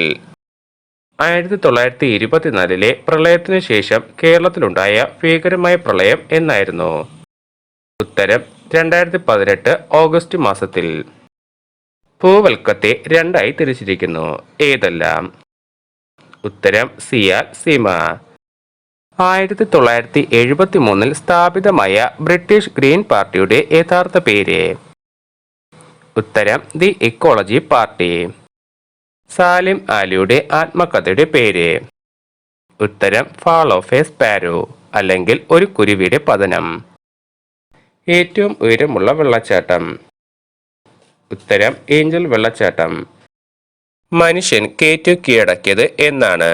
Speaker 1: 1924 പ്രളയത്തിനു ശേഷം കേരളത്തിലുണ്ടായ ഭീകരമായ പ്രളയം എന്നായിരുന്നു? ഉത്തരം 2018 ഓഗസ്റ്റ് മാസത്തിൽ. ഭൂവൽക്കത്തെ 2ആയി തിരിച്ചിരിക്കുന്നു. ഏതെല്ലാം? ഉത്തരം സിയാൽ, സീമ. 1973 സ്ഥാപിതമായ ബ്രിട്ടീഷ് ഗ്രീൻ പാർട്ടിയുടെ യഥാർത്ഥ പേര്? ഉത്തരം ദി ഇക്കോളജി പാർട്ടി. സാലിം അലിയുടെ ആത്മകഥയുടെ പേര്? ഉത്തരം ഫാൾ ഓഫ് എ സ്പാരോ അല്ലെങ്കിൽ ഒരു കുരുവിയുടെ പതനം. ഏറ്റവും ഉയരമുള്ള വെള്ളച്ചാട്ടം? ഉത്തരം ഏഞ്ചൽ വെള്ളച്ചാട്ടം. മനുഷ്യൻ കേറ്റു കീഴടക്കിയത് എന്നാണ്?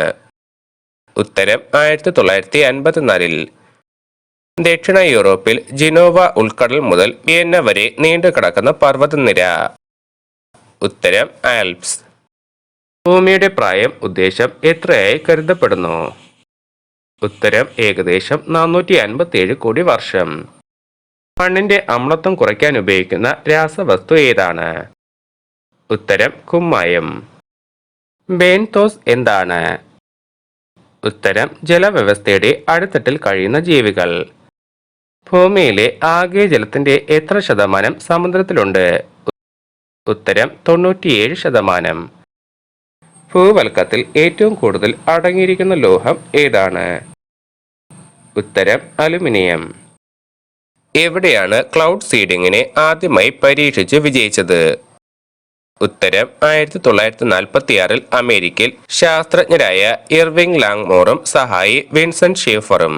Speaker 1: ഉത്തരം 1954. ദക്ഷിണ യൂറോപ്പിൽ ജിനോവ ഉൾക്കടൽ മുതൽ വിയന്ന വരെ നീണ്ടു കിടക്കുന്ന പർവ്വതനിര? ഉത്തരം ആൽപ്സ്. ഭൂമിയുടെ പ്രായം ഉദ്ദേശം എത്രയായി കരുതപ്പെടുന്നു? ഉത്തരം ഏകദേശം 457 കോടി വർഷം. മണ്ണിന്റെ അമ്ലത്വം കുറയ്ക്കാൻ ഉപയോഗിക്കുന്ന രാസവസ്തു ഏതാണ്? ഉത്തരം കുമ്മായം. ബെൻതോസ് എന്താണ്? ഉത്തരം ജലവ്യവസ്ഥയുടെ അടിത്തട്ടിൽ കഴിയുന്ന ജീവികൾ. ഭൂമിയിലെ ആകെ ജലത്തിന്റെ എത്ര ശതമാനം സമുദ്രത്തിലുണ്ട്? ഉത്തരം 97%. ഭൂവൽക്കത്തിൽ ഏറ്റവും കൂടുതൽ അടങ്ങിയിരിക്കുന്ന ലോഹം ഏതാണ്? ഉത്തരം അലുമിനിയം. എവിടെയാണ് ക്ലൗഡ് സീഡിങ്ങിനെ ആദ്യമായി പരീക്ഷിച്ച് വിജയിച്ചത്? ഉത്തരം 1946 അമേരിക്കയിൽ ശാസ്ത്രജ്ഞരായ ഇർവിംഗ് ലാങ്മോറും സഹായി വിൻസെന്റ് ഷേഫറും.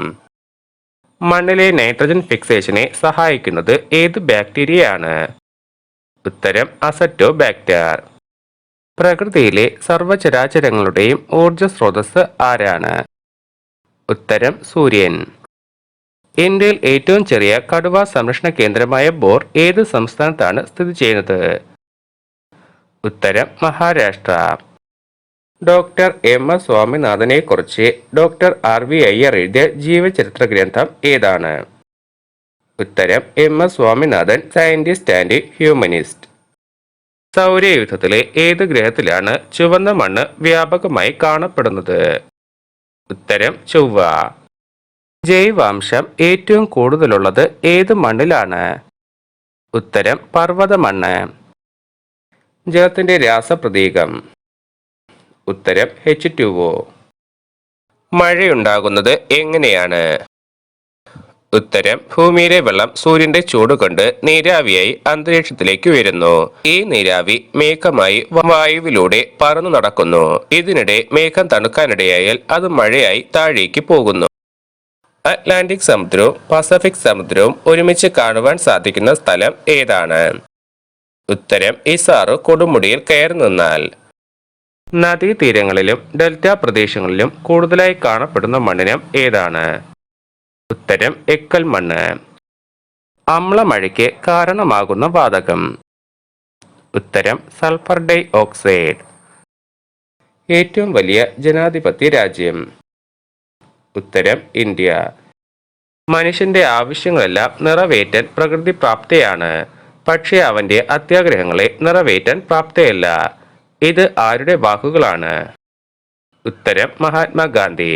Speaker 1: മണ്ണിലെ നൈട്രജൻ ഫിക്സേഷനെ സഹായിക്കുന്നത് ഏത് ബാക്ടീരിയയാണ്? ഉത്തരം അസറ്റോബാക്ടർ. പ്രകൃതിയിലെ സർവ്വചരാചരങ്ങളുടെയും ഊർജ സ്രോതസ് ആരാണ്? ഉത്തരം സൂര്യൻ. ഇന്ത്യയിൽ ഏറ്റവും ചെറിയ കടുവ സംരക്ഷണ കേന്ദ്രമായ ബോർ ഏത് സംസ്ഥാനത്താണ് സ്ഥിതി ചെയ്യുന്നത്? ഉത്തരം മഹാരാഷ്ട്ര. ഡോക്ടർ എം.എസ്. സ്വാമിനാഥനെ കുറിച്ച് ഡോക്ടർ ആർ.വി. അയ്യർ എഴുതിയ ജീവചരിത്ര ഗ്രന്ഥം ഏതാണ്? ഉത്തരം M S. Swaminathan, scientist and humanist. സൗരയൂഥത്തിലെ ഏത് ഗ്രഹത്തിലാണ് ചുവന്ന മണ്ണ് വ്യാപകമായി കാണപ്പെടുന്നത്? ഉത്തരം ചൊവ്വ. ജൈവാംശം ഏറ്റവും കൂടുതലുള്ളത് ഏത് മണ്ണിലാണ്? ഉത്തരം പർവ്വത മണ്ണ്. ജലത്തിന്റെ രാസപ്രതീകം? ഉത്തരം H2O. മഴയുണ്ടാകുന്നത് എങ്ങനെയാണ്? ഉത്തരം ഭൂമിയിലെ വെള്ളം സൂര്യന്റെ ചൂട് കൊണ്ട് നീരാവിയായി അന്തരീക്ഷത്തിലേക്ക് ഉയരുന്നു. ഈ നീരാവി മേഘമായി വായുവിലൂടെ പറന്നു നടക്കുന്നു. ഇതിനിടെ മേഘം തണുക്കാനിടയായാൽ അത് മഴയായി താഴേക്ക് പോകുന്നു. അറ്റ്ലാന്റിക് സമുദ്രവും പസഫിക് സമുദ്രവും ഒരുമിച്ച് കാണുവാൻ സാധിക്കുന്ന സ്ഥലം ഏതാണ്? ഉത്തരം ഇസാറു കൊടുമുടിയിൽ കയറി നിന്നാൽ. നദീതീരങ്ങളിലും ഡെൽറ്റ പ്രദേശങ്ങളിലും കൂടുതലായി കാണപ്പെടുന്ന മണ്ണിനം ഏതാണ്? ഉത്തരം എക്കൽ മണ്ണ്. അമ്ലമഴയ്ക്ക് കാരണമാകുന്ന വാതകം? ഉത്തരം സൾഫർ ഡൈ ഓക്സൈഡ്. ഏറ്റവും വലിയ ജനാധിപത്യ രാജ്യം? ഉത്തരം ഇന്ത്യ. മനുഷ്യന്റെ ആവശ്യങ്ങളെല്ലാം നിറവേറ്റാൻ പ്രകൃതി പ്രാപ്തയാണ്, പക്ഷേ അവന്റെ അത്യാഗ്രഹങ്ങളെ നിറവേറ്റാൻ പ്രാപ്തയല്ല. ഇത് ആരുടെ വാക്കുകളാണ്? ഉത്തരം മഹാത്മാഗാന്ധി.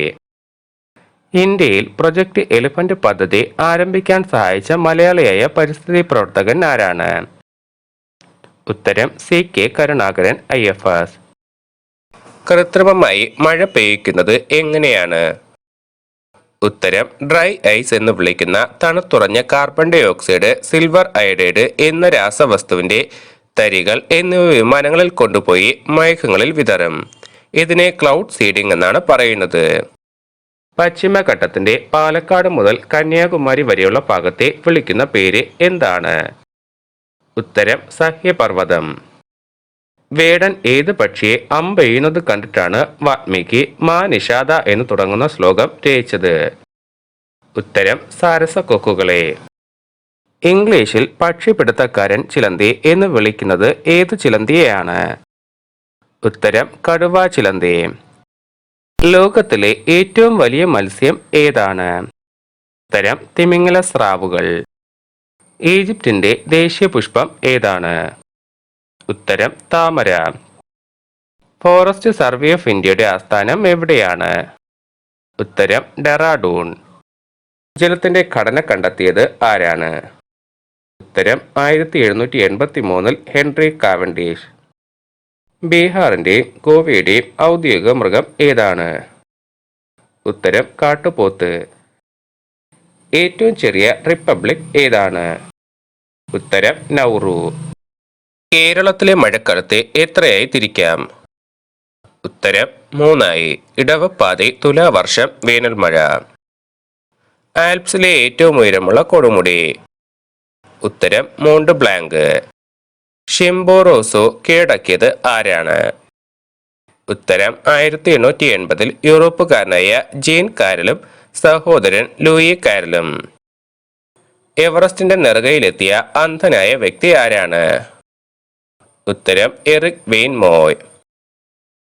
Speaker 1: ഇന്ത്യയിൽ പ്രൊജക്ട് എലിഫന്റ് പദ്ധതി ആരംഭിക്കാൻ സഹായിച്ച മലയാളിയായ പരിസ്ഥിതി പ്രവർത്തകൻ ആരാണ്? ഉത്തരം C.K. കരുണാകരൻ IFS. കൃത്രിമമായി മഴ പെയ്യിക്കുന്നത് എങ്ങനെയാണ്? ഉത്തരം ഡ്രൈ ഐസ് എന്ന് വിളിക്കുന്ന തണുത്തുറഞ്ഞ carbon dioxide, silver iodide എന്ന രാസവസ്തുവിന്റെ തരികൾ എന്നിവ വിമാനങ്ങളിൽ കൊണ്ടുപോയി മേഘങ്ങളിൽ വിതറും. ഇതിനെ ക്ലൗഡ് സീഡിംഗ് എന്നാണ് പറയുന്നത്. പശ്ചിമഘട്ടത്തിന്റെ പാലക്കാട് മുതൽ കന്യാകുമാരി വരെയുള്ള ഭാഗത്തെ വിളിക്കുന്ന പേര് എന്താണ്? ഉത്തരം സഹ്യപർവ്വതം. വേടൻ ഏത് പക്ഷിയെ അമ്പെയ്യുന്നത് കണ്ടിട്ടാണ് വാൽമീകി മാ നിഷാദ എന്ന് തുടങ്ങുന്ന ശ്ലോകം രചിച്ചത്? ഉത്തരം സാരസക്കൊക്കുകളെ. ഇംഗ്ലീഷിൽ പക്ഷിപിടുത്തക്കാരൻ ചിലന്തി എന്ന് വിളിക്കുന്നത് ഏത് ചിലന്തിയെയാണ്? ഉത്തരം കടുവ ചിലന്തി. ലോകത്തിലെ ഏറ്റവും വലിയ മത്സ്യം ഏതാണ്? ഉത്തരം തിമിംഗല സ്രാവുകൾ. ഈജിപ്തിന്റെ ദേശീയ പുഷ്പം ഏതാണ്? ഉത്തരം താമര. ഫോറസ്റ്റ് സർവേ ഓഫ് ഇന്ത്യയുടെ ആസ്ഥാനം എവിടെയാണ്? ഉത്തരം ഡെറാഡൂൺ. ജലത്തിന്റെ ഘടന കണ്ടെത്തിയത് ആരാണ്? ഉത്തരം 1783 ഹെൻറി കാവൻഡിഷ്. ബീഹാറിന്റെയും ഗോവയുടെയും ഔദ്യോഗിക മൃഗം ഏതാണ്? ഉത്തരം കാട്ടുപോത്ത്. ഏറ്റവും ചെറിയ റിപ്പബ്ലിക് ഏതാണ്? ഉത്തരം നൗറു. കേരളത്തിലെ മഴക്കാലത്തെ എത്രയായി തിരിക്കാം? ഉത്തരം 3 ഇടവപ്പാതി, തുലാവർഷം, വേനൽമഴ. ആൽപ്സിലെ ഏറ്റവും ഉയരമുള്ള കൊടുമുടി? ഉത്തരം മോണ്ട് ബ്ലാങ്ക്. ഷിംബോറോസോ കീഴടക്കിയത് ആരാണ്? ഉത്തരം 1880 യൂറോപ്പുകാരനായ ജീൻ കാരലും സഹോദരൻ ലൂയി കാരലും. എവറസ്റ്റിന്റെ നെറുകയിലെത്തിയ അന്ധനായ വ്യക്തി ആരാണ്? ഉത്തരം എറിക് വെയിൻ മോയ്.